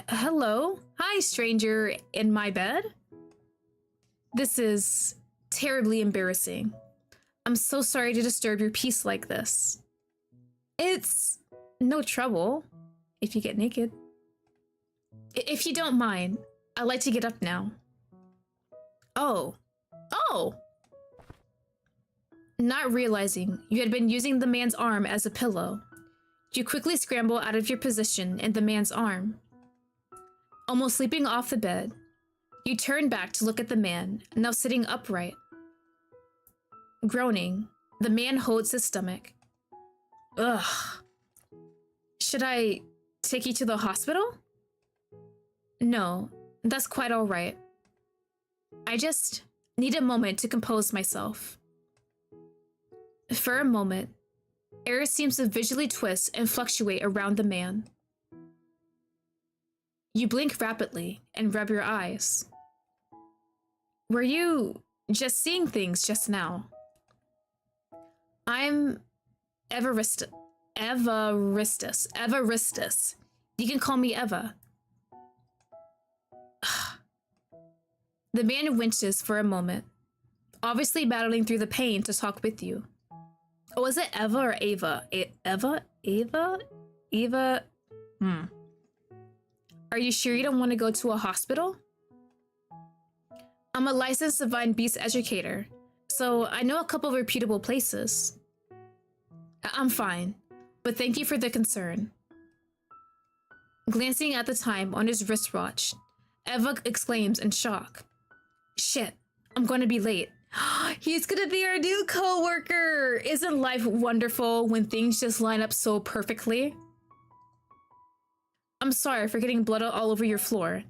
Hello? Hi, stranger in my bed. This is terribly embarrassing. I'm so sorry to disturb your peace like this. It's no trouble if you get naked. If you don't mind, I'd like to get up now. Oh. Not realizing you had been using the man's arm as a pillow, you quickly scramble out of your position in the man's arm. Almost leaping off the bed, you turn back to look at the man, now sitting upright. Groaning, the man holds his stomach. Ugh. Should I take you to the hospital? No, that's quite all right. I just need a moment to compose myself. For a moment, air seems to visually twist and fluctuate around the man. You blink rapidly and rub your eyes. Were you just seeing things just now? I'm Everistus. You can call me Eva. The man winches for a moment, obviously battling through the pain to talk with you. Oh, is it Eva or Ava? Eva? Are you sure you don't want to go to a hospital? I'm a licensed divine beast educator, so I know a couple of reputable places. I'm fine, but thank you for the concern. Glancing at the time on his wristwatch, Eva exclaims in shock. Shit, I'm going to be late. He's gonna be our new co-worker! Isn't life wonderful when things just line up so perfectly? I'm sorry for getting blood all over your floor,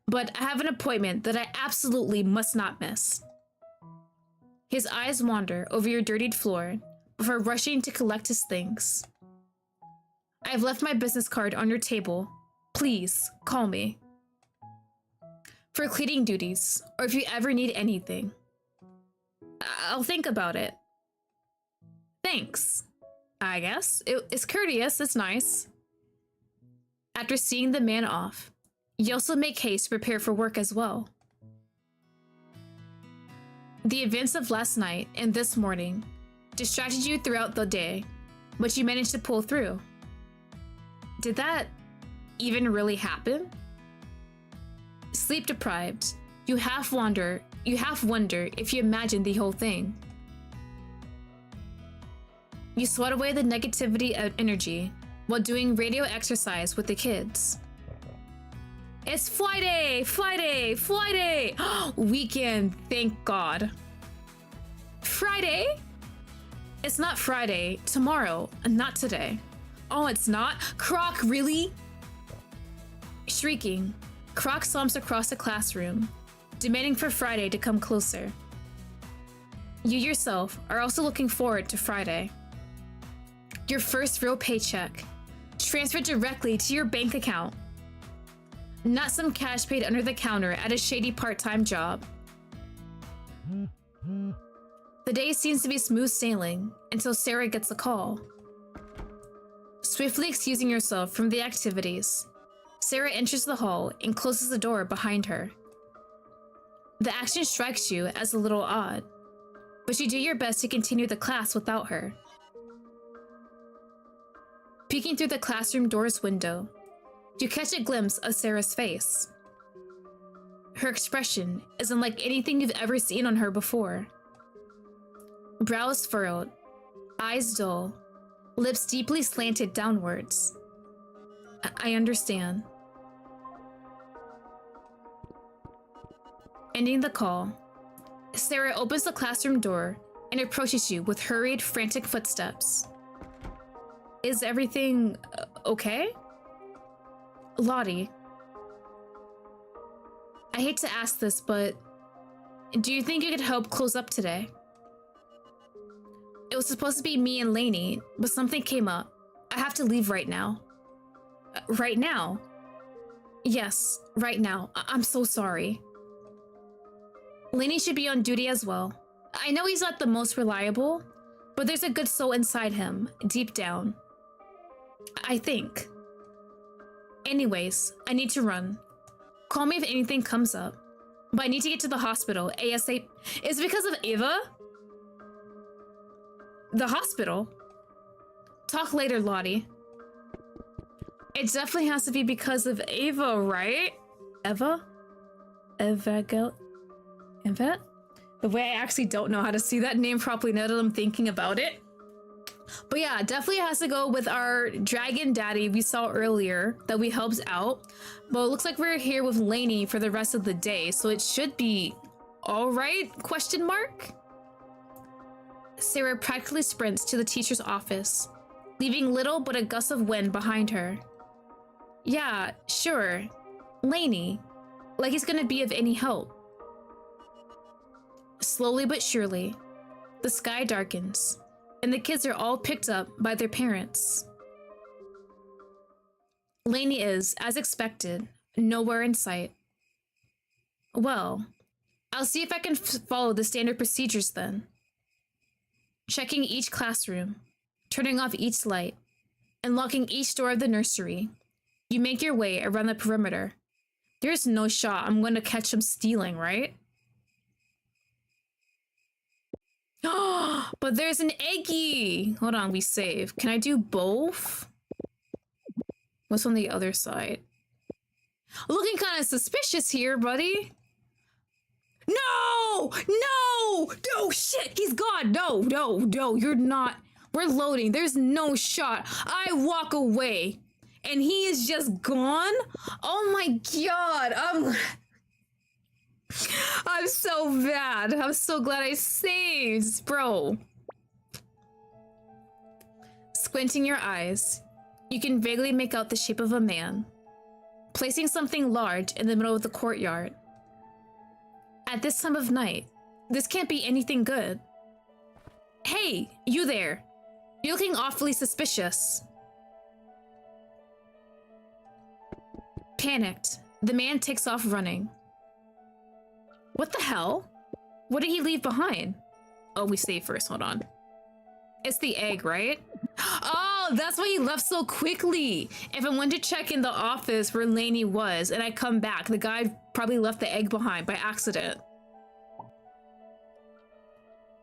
but I have an appointment that I absolutely must not miss. His eyes wander over your dirtied floor before rushing to collect his things. I've left my business card on your table. Please, call me. For cleaning duties, or if you ever need anything. I'll think about it. Thanks. I guess. It's courteous, it's nice. After seeing the man off, you also make haste to prepare for work as well. The events of last night and this morning distracted you throughout the day, but you managed to pull through. Did that even really happen? Sleep deprived, you half wonder if you imagined the whole thing. You sweat away the negativity of energy while doing radio exercise with the kids. It's Friday! Weekend, thank God. Friday? It's not Friday, tomorrow, not today. Oh, it's not? Croc, really? Shrieking, Croc slumps across the classroom, demanding for Friday to come closer. You yourself are also looking forward to Friday. Your first real paycheck, transferred directly to your bank account. Not some cash paid under the counter at a shady part-time job. The day seems to be smooth sailing until Sarah gets a call. Swiftly excusing yourself from the activities, Sarah enters the hall and closes the door behind her. The action strikes you as a little odd, but you do your best to continue the class without her. Peeking through the classroom door's window, you catch a glimpse of Sarah's face. Her expression is unlike anything you've ever seen on her before. Brows furrowed, eyes dull, lips deeply slanted downwards. I understand. Ending the call, Sarah opens the classroom door and approaches you with hurried, frantic footsteps. Is everything okay? Lottie. I hate to ask this, but do you think you could help close up today? It was supposed to be me and Lainey, but something came up. I have to leave right now. Right now? Yes, right now. I'm so sorry. Lainey should be on duty as well. I know he's not the most reliable, but there's a good soul inside him, deep down. I think. Anyways, I need to run. Call me if anything comes up. But I need to get to the hospital ASAP. Is it because of Ava? The hospital? Talk later, Lottie. It definitely has to be because of Ava, right? Eva? Eva? The way I actually don't know how to see that name properly now that I'm thinking about it. But yeah, definitely has to go with our dragon daddy we saw earlier that we helped out. But it looks like we're here with Lainey for the rest of the day, so it should be all right, question mark? Sarah practically sprints to the teacher's office, leaving little but a gust of wind behind her. Yeah, sure. Lainey, like he's gonna be of any help. Slowly but surely, the sky darkens, and the kids are all picked up by their parents. Lainey is, as expected, nowhere in sight. Well, I'll see if I can follow the standard procedures then. Checking each classroom, turning off each light, and locking each door of the nursery, you make your way around the perimeter. There's no shot I'm going to catch them stealing, right? But there's an eggie! Hold on, we save. Can I do both? What's on the other side? Looking kind of suspicious here, buddy. No! No! No, shit! He's gone! No, you're not. We're loading. There's no shot. I walk away, and he is just gone? Oh my god! I'm so bad. I'm so glad I saved, bro. Squinting your eyes, you can vaguely make out the shape of a man, placing something large in the middle of the courtyard. At this time of night, this can't be anything good. Hey, you there. You're looking awfully suspicious. Panicked, the man takes off running. What the hell? What did he leave behind? Oh, we save first, hold on. It's the egg, right? Oh, that's why he left so quickly. If I went to check in the office where Lainey was and I come back, the guy probably left the egg behind by accident.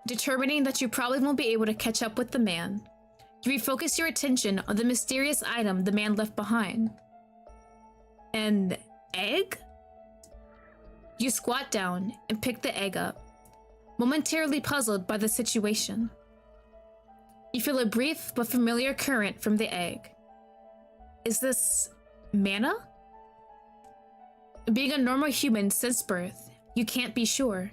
Determining that you probably won't be able to catch up with the man, you refocus your attention on the mysterious item the man left behind. An egg? You squat down and pick the egg up, momentarily puzzled by the situation. You feel a brief but familiar current from the egg. Is this mana? Being a normal human since birth, you can't be sure.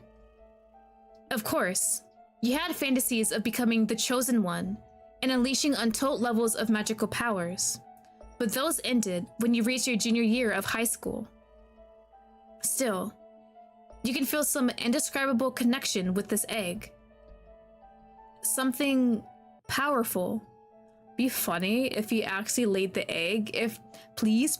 Of course, you had fantasies of becoming the chosen one and unleashing untold levels of magical powers, but those ended when you reached your junior year of high school. Still, you can feel some indescribable connection with this egg. something powerful. Be funny if you actually laid the egg. If please,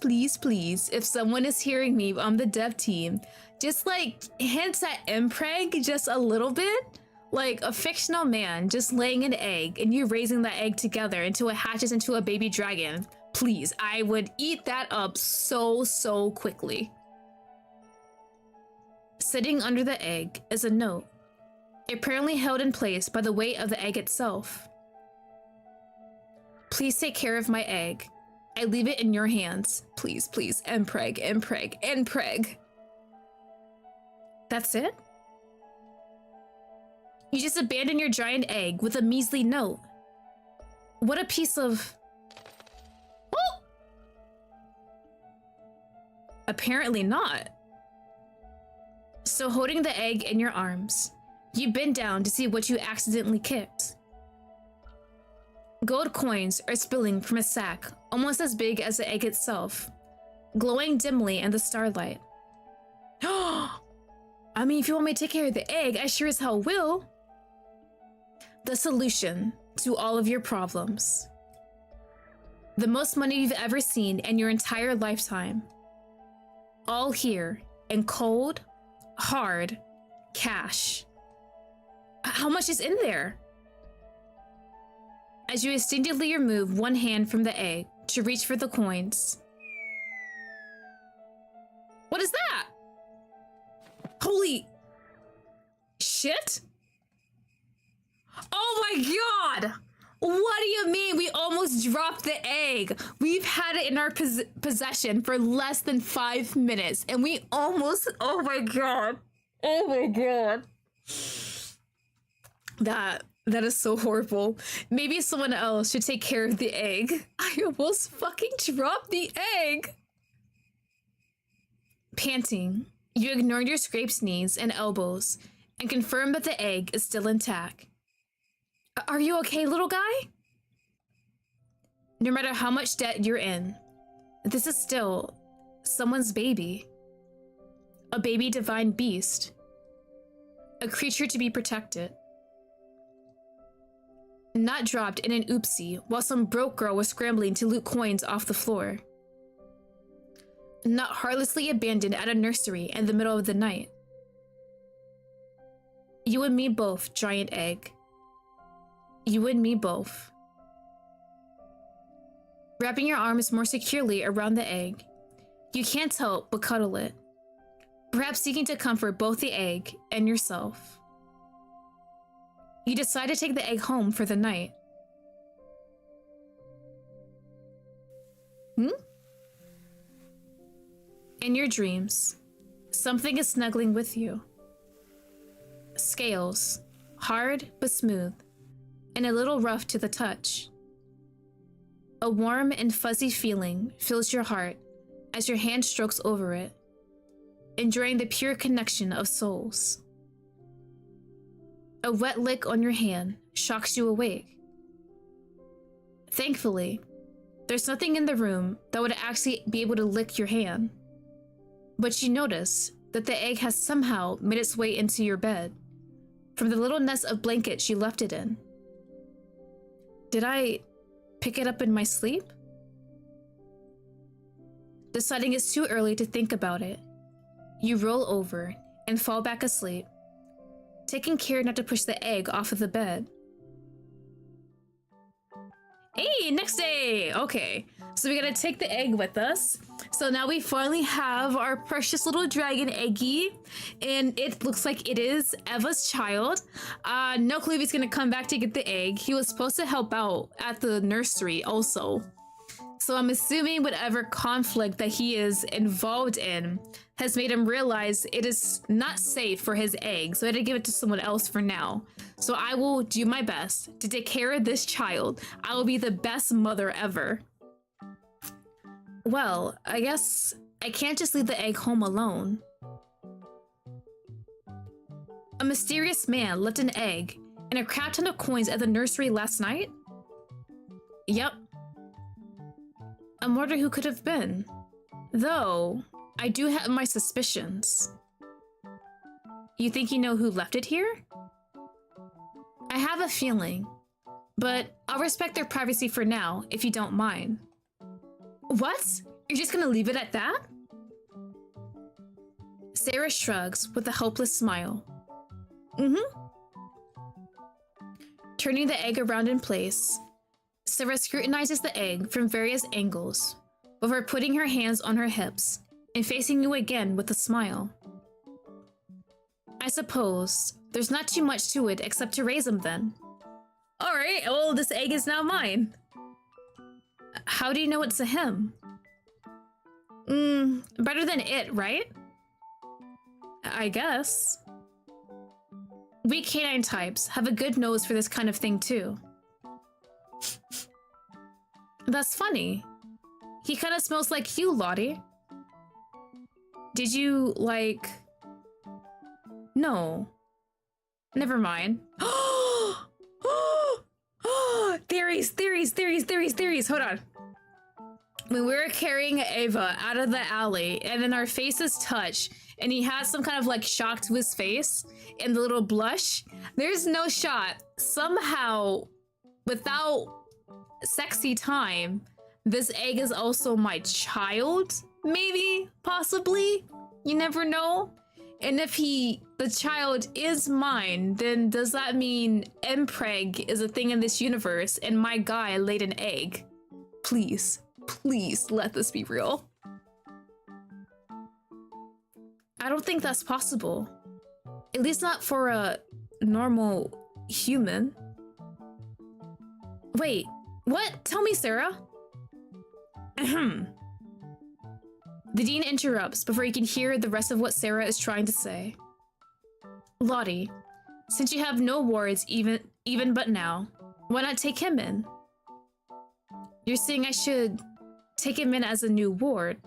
if someone is hearing me on the dev team, just like hints at impreg just a little bit, like a fictional man just laying an egg and you raising that egg together until it hatches into a baby dragon. Please, I would eat that up so quickly. Sitting under the egg is a note, apparently held in place by the weight of the egg itself. Please take care of my egg. I leave it in your hands. Please, impreg. That's it? You just abandon your giant egg with a measly note. What a piece of... Oh! Apparently not. So holding the egg in your arms, you bend down to see what you accidentally kicked. Gold coins are spilling from a sack almost as big as the egg itself, glowing dimly in the starlight. I mean, if you want me to take care of the egg, I sure as hell will. The solution to all of your problems. The most money you've ever seen in your entire lifetime. All here in cold, hard cash. How much is in there? As you instinctively remove one hand from the egg to reach for the coins. What is that? Holy shit! Oh my god! What do you mean we almost dropped the egg? We've had it in our possession for less than 5 minutes and we almost, oh my god. That is so horrible. Maybe someone else should take care of the egg. I almost fucking dropped the egg. Panting, you ignore your scraped knees and elbows and confirm that the egg is still intact. Are you okay, little guy? No matter how much debt you're in, this is still someone's baby. A baby divine beast. A creature to be protected. Not dropped in an oopsie while some broke girl was scrambling to loot coins off the floor. Not heartlessly abandoned at a nursery in the middle of the night. You and me both, giant egg. You and me both. Wrapping your arms more securely around the egg, you can't help but cuddle it, perhaps seeking to comfort both the egg and yourself. You decide to take the egg home for the night. In your dreams, something is snuggling with you. Scales, hard but smooth, and a little rough to the touch. A warm and fuzzy feeling fills your heart as your hand strokes over it, enjoying the pure connection of souls. A wet lick on your hand shocks you awake. Thankfully, there's nothing in the room that would actually be able to lick your hand. But you notice that the egg has somehow made its way into your bed, from the little nest of blankets you left it in. Did I pick it up in my sleep? Deciding it's too early to think about it, you roll over and fall back asleep, taking care not to push the egg off of the bed. Hey, next day! Okay, so we gotta take the egg with us. So now we finally have our precious little dragon eggy, and it looks like it is Eva's child. No clue if he's gonna come back to get the egg. He was supposed to help out at the nursery also. So I'm assuming whatever conflict that he is involved in has made him realize it is not safe for his egg, so I had to give it to someone else for now. So I will do my best to take care of this child. I will be the best mother ever. Well, I guess I can't just leave the egg home alone. A mysterious man left an egg and a crap ton of coins at the nursery last night? Yep. I wonder who could have been. Though, I do have my suspicions. You think you know who left it here? I have have a feeling, but I'll respect their privacy for now, if you don't mind. What? You're just gonna leave it at that? Sarah shrugs with a helpless smile. Turning the egg around in place, Sarah scrutinizes the egg from various angles before putting her hands on her hips and facing you again with a smile. I suppose there's not too much to it except to raise them then. Alright, well, this egg is now mine. How do you know it's a him? Better than it, right? I guess. We canine types have a good nose for this kind of thing too. That's funny. He kind of smells like you, Lottie. Did you, like... No. Never mind. Theories. Hold on. When we were carrying Ava out of the alley and then our faces touch and he had some kind of like shock to his face and the little blush, there's no shot. Somehow, without sexy time, this egg is also my child? Maybe? Possibly? You never know? And if the child is mine, then does that mean Mpreg is a thing in this universe and my guy laid an egg? Please let this be real. I don't think that's possible. At least not for a normal human. Wait, what? Tell me, Sarah. Ahem. The Dean interrupts before you can hear the rest of what Sarah is trying to say. Lottie, since you have no wards even but now, why not take him in? You're saying I should take him in as a new ward?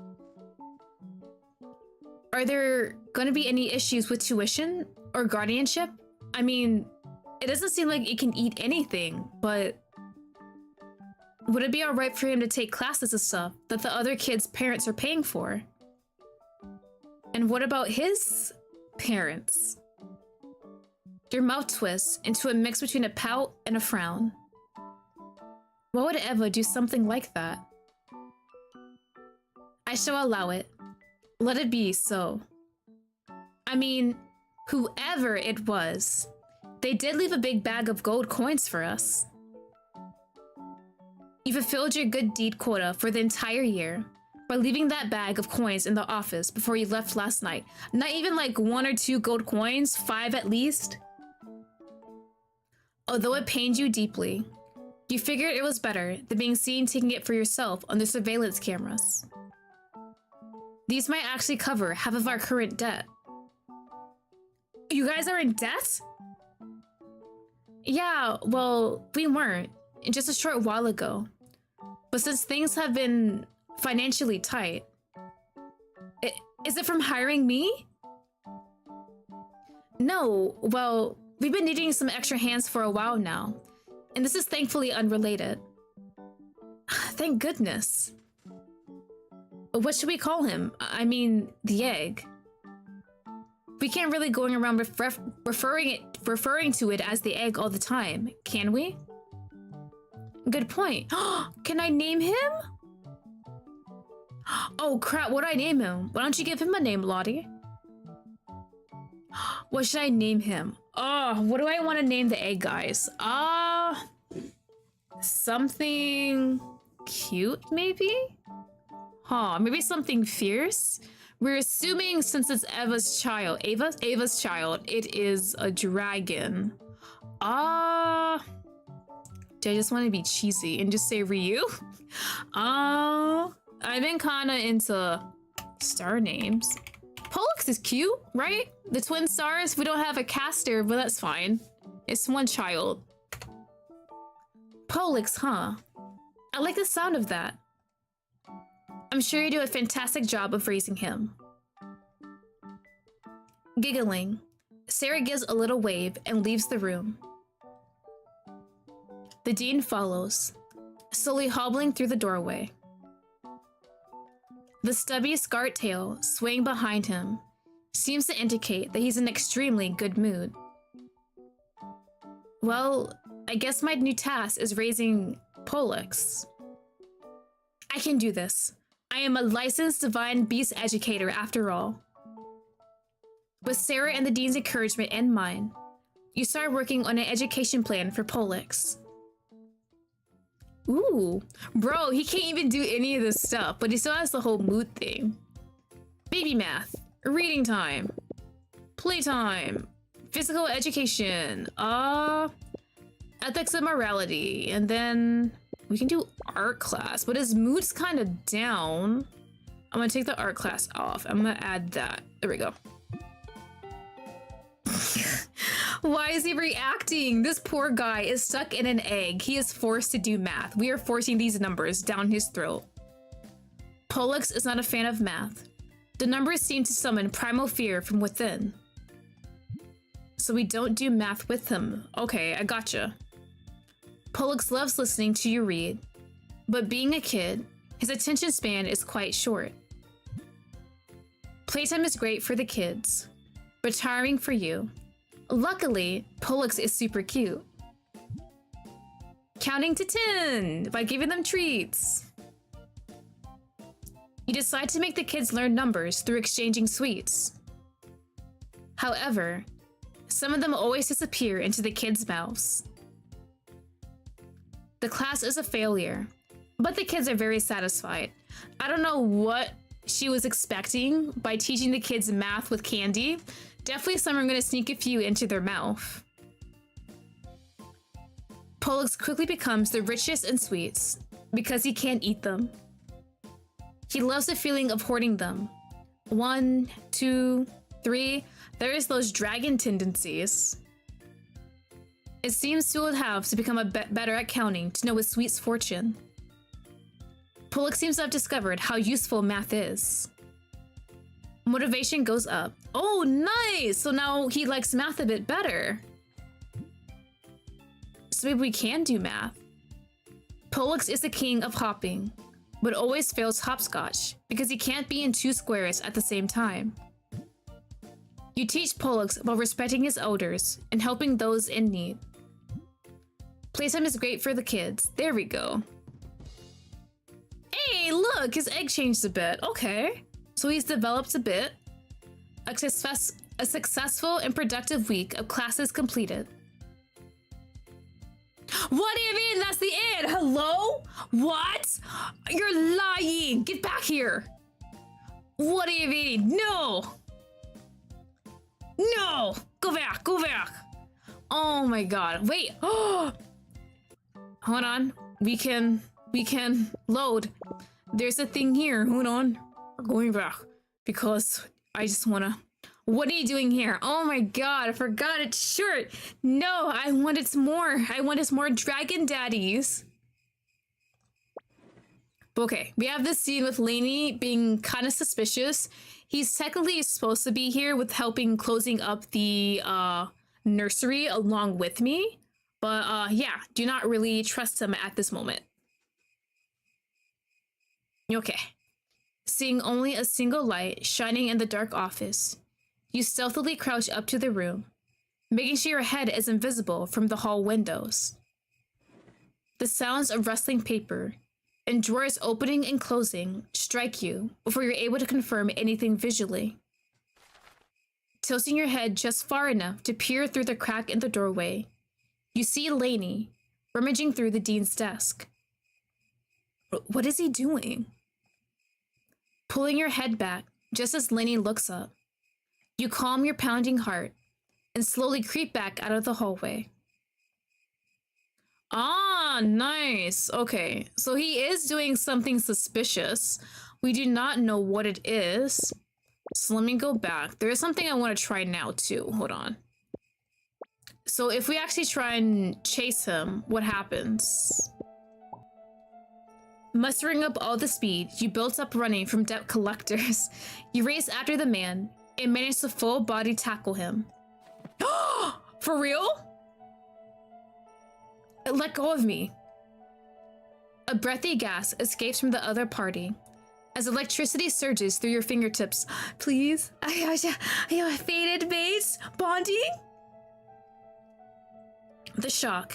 Are there gonna be any issues with tuition or guardianship? I mean, it doesn't seem like it can eat anything, but would it be alright for him to take classes and stuff that the other kids' parents are paying for? And what about his parents? Your mouth twists into a mix between a pout and a frown. Why would Eva do something like that? I shall allow it. Let it be so. I mean, whoever it was, they did leave a big bag of gold coins for us. You fulfilled your good deed quota for the entire year by leaving that bag of coins in the office before you left last night. Not even like 1 or 2 gold coins, 5 at least. Although it pained you deeply, you figured it was better than being seen taking it for yourself on the surveillance cameras. These might actually cover half of our current debt. You guys are in debt? Yeah, well, we weren't, just a short while ago. But since things have been financially tight, is it from hiring me? No, well, we've been needing some extra hands for a while now, and this is thankfully unrelated. Thank goodness. What should we call him? I mean, the egg. We can't really going around referring to it as the egg all the time, can we? Good point. Can I name him? Oh crap, what do I name him? Why don't you give him a name, Lottie? What should I name him? Oh, what do I want to name the egg, guys? Something cute, maybe? Huh, maybe something fierce? We're assuming since it's Eva's child, Ava's child, it is a dragon. Do I just want to be cheesy and just say Ryu? I've been kind of into star names. Pollux is cute, right? The twin stars, we don't have a caster, but that's fine. It's one child. Pollux, huh? I like the sound of that. I'm sure you do a fantastic job of raising him. Giggling, Sarah gives a little wave and leaves the room. The Dean follows, slowly hobbling through the doorway. The stubby scarred tail swaying behind him seems to indicate that he's in extremely good mood. Well, I guess my new task is raising Pollux. I can do this. I am a licensed divine beast educator after all. With Sarah and the Dean's encouragement and mine, you start working on an education plan for Pollux. Ooh, bro, he can't even do any of this stuff, but he still has the whole mood thing. Baby math, reading time, playtime, physical education, ethics and morality, and then we can do art class, but his mood's kind of down. I'm gonna take the art class off. I'm gonna add that. There we go. Why is he reacting? This poor guy is stuck in an egg. He is forced to do math. We are forcing these numbers down his throat. Pollux is not a fan of math. The numbers seem to summon primal fear from within. So we don't do math with him. Okay, I gotcha. Pollux loves listening to you read, but being a kid, his attention span is quite short. Playtime is great for the kids, but tiring for you. Luckily, Pollux is super cute. Counting to 10 by giving them treats. You decide to make the kids learn numbers through exchanging sweets. However, some of them always disappear into the kids' mouths. The class is a failure, but the kids are very satisfied. I don't know what she was expecting by teaching the kids math with candy. Definitely some are going to sneak a few into their mouth. Pollux quickly becomes the richest in sweets because he can't eat them. He loves the feeling of hoarding them. 1, 2, 3. There's those dragon tendencies. It seems to have to become better at counting to know his sweet's fortune. Pollux seems to have discovered how useful math is. Motivation goes up. Oh, nice! So now he likes math a bit better. So maybe we can do math. Pollux is the king of hopping, but always fails hopscotch because he can't be in 2 squares at the same time. You teach Pollux about respecting his elders and helping those in need. Playtime is great for the kids. There we go. Hey, look, his egg changed a bit. Okay. So he's developed a bit. A successful and productive week of classes completed. What do you mean that's the end? Hello? What? You're lying. Get back here. What do you mean? No. No. Go back. Go back. Oh my god. Wait. Oh. Hold on. We can load. There's a thing here. Hold on. We're going back because I just wanna. What are you doing here? Oh my god, I forgot it's short. No, I wanted more. I wanted more Dragon Daddies. Okay, we have this scene with Lainey being kind of suspicious. He's technically supposed to be here with helping closing up the nursery along with me. But yeah, do not really trust him at this moment. Okay. Seeing only a single light shining in the dark office, you stealthily crouch up to the room, making sure your head is invisible from the hall windows. The sounds of rustling paper and drawers opening and closing strike you before you're able to confirm anything visually. Tilting your head just far enough to peer through the crack in the doorway, you see Lainey rummaging through the dean's desk. What is he doing? Pulling your head back just as Lainey looks up, you calm your pounding heart and slowly creep back out of the hallway. Ah, nice. Okay, so he is doing something suspicious. We do not know what it is. So let me go back. There is something I want to try now too. Hold on. So if we actually try and chase him, what happens? Mustering up all the speed you built up running from debt collectors, you race after the man and manage to full body tackle him. For real? Let go of me. A breathy gasp escapes from the other party as electricity surges through your fingertips. Please? I faded mates? Bonding? The shock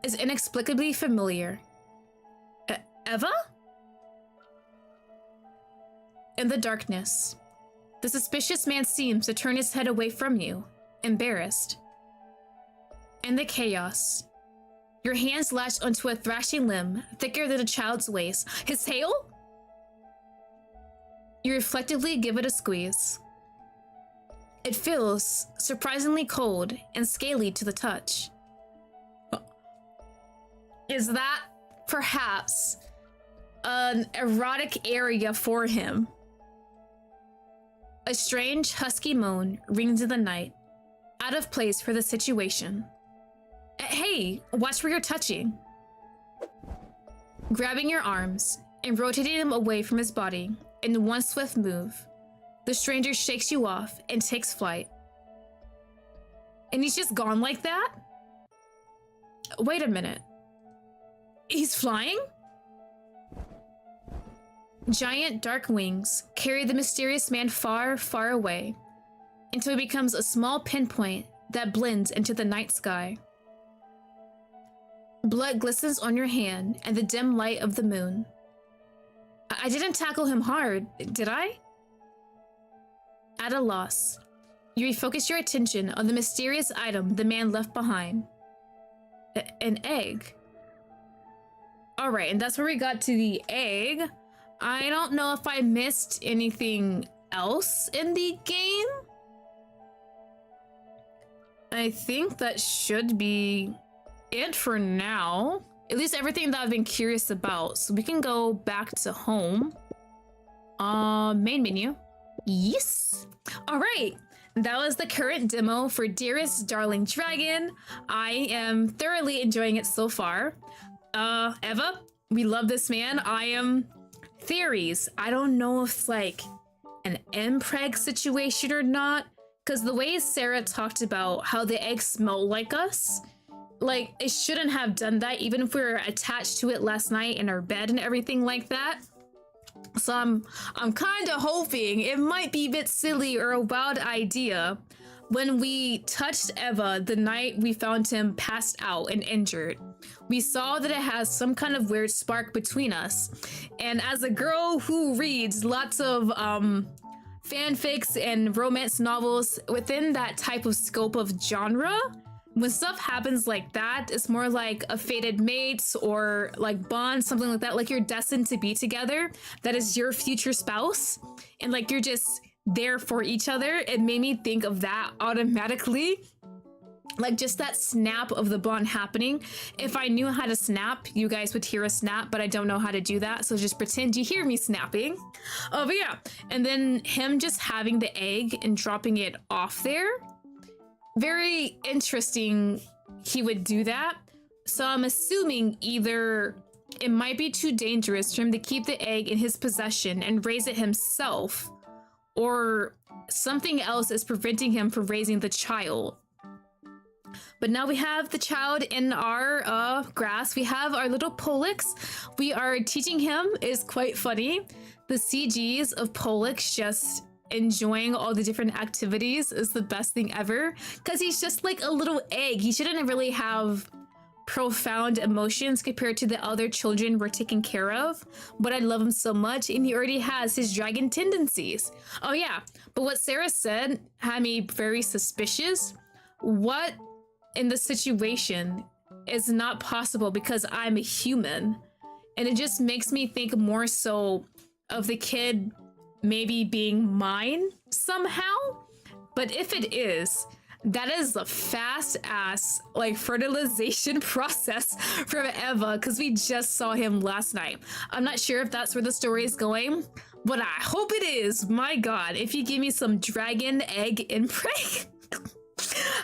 is inexplicably familiar. Eva? In the darkness, the suspicious man seems to turn his head away from you, embarrassed. In the chaos, your hands latch onto a thrashing limb thicker than a child's waist. His tail? You reflectively give it a squeeze. It feels surprisingly cold and scaly to the touch. Is that perhaps an erotic area for him? A strange husky moan rings in the night, out of place for the situation. Hey, watch where you're touching. Grabbing your arms and rotating them away from his body in one swift move, the stranger shakes you off and takes flight. And he's just gone like that? Wait a minute. He's flying? Giant dark wings carry the mysterious man far, far away until he becomes a small pinpoint that blends into the night sky. Blood glistens on your hand and the dim light of the moon. I didn't tackle him hard, did I? At a loss, you refocus your attention on the mysterious item the man left behind. An egg. Alright, and that's where we got to the egg. I don't know if I missed anything else in the game. I think that should be it for now. At least everything that I've been curious about. So we can go back to home. Main menu. Yes. All right. That was the current demo for Dearest, Darling Dragon. I am thoroughly enjoying it so far. Eva, we love this man. I am theories. I don't know if it's like an impreg situation or not, because the way Sarah talked about how the eggs smell like us, like it shouldn't have done that, even if we were attached to it last night in our bed and everything like that. So I'm kind of hoping it might be a bit silly or a wild idea when we touched Eva the night we found him passed out and injured. We saw that it has some kind of weird spark between us. And as a girl who reads lots of fanfics and romance novels within that type of scope of genre, when stuff happens like that, it's more like a fated mate or like bond, something like that, like you're destined to be together. That is your future spouse. And like you're just there for each other. It made me think of that automatically. Like just that snap of the bond happening. If I knew how to snap, you guys would hear a snap, but I don't know how to do that. So just pretend you hear me snapping. But yeah. And then him just having the egg and dropping it off there. Very interesting he would do that. So I'm assuming either it might be too dangerous for him to keep the egg in his possession and raise it himself, or something else is preventing him from raising the child. But now we have the child in our grasp. We have our little Pollux. We are teaching him. Is quite funny. The CGs of Pollux just enjoying all the different activities is the best thing ever, because he's just like a little egg. He shouldn't really have profound emotions compared to the other children we're taking care of, but I love him so much, and he already has his dragon tendencies. Oh yeah, but what Sarah said had me very suspicious. What in the situation is not possible because I'm a human, and it just makes me think more so of the kid maybe being mine somehow. But if it is, that is a fast ass like fertilization process from Eva, because we just saw him last night. I'm not sure if that's where the story is going, but I hope it is. My god, if you give me some dragon egg impreg,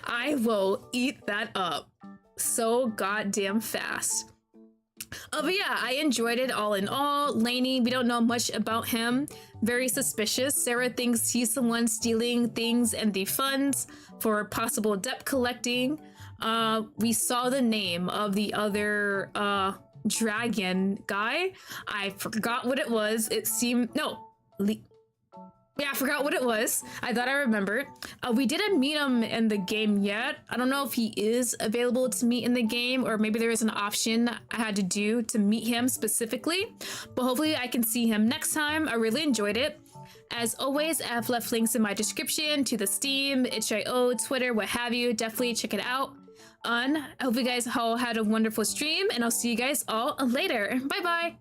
I will eat that up so goddamn fast. But yeah, I enjoyed it all in all. Lainey, we don't know much about him. Very suspicious. Sarah thinks he's the one stealing things and the funds for possible debt collecting. We saw the name of the other dragon guy. I forgot what it was. It seemed... No. Yeah, I forgot what it was. I thought I remembered. We didn't meet him in the game yet. I don't know if he is available to meet in the game, or maybe there is an option I had to do to meet him specifically. But hopefully I can see him next time. I really enjoyed it. As always, I've left links in my description to the Steam, itch.io, Twitter, what have you. Definitely check it out. I hope you guys all had a wonderful stream, and I'll see you guys all later. Bye bye!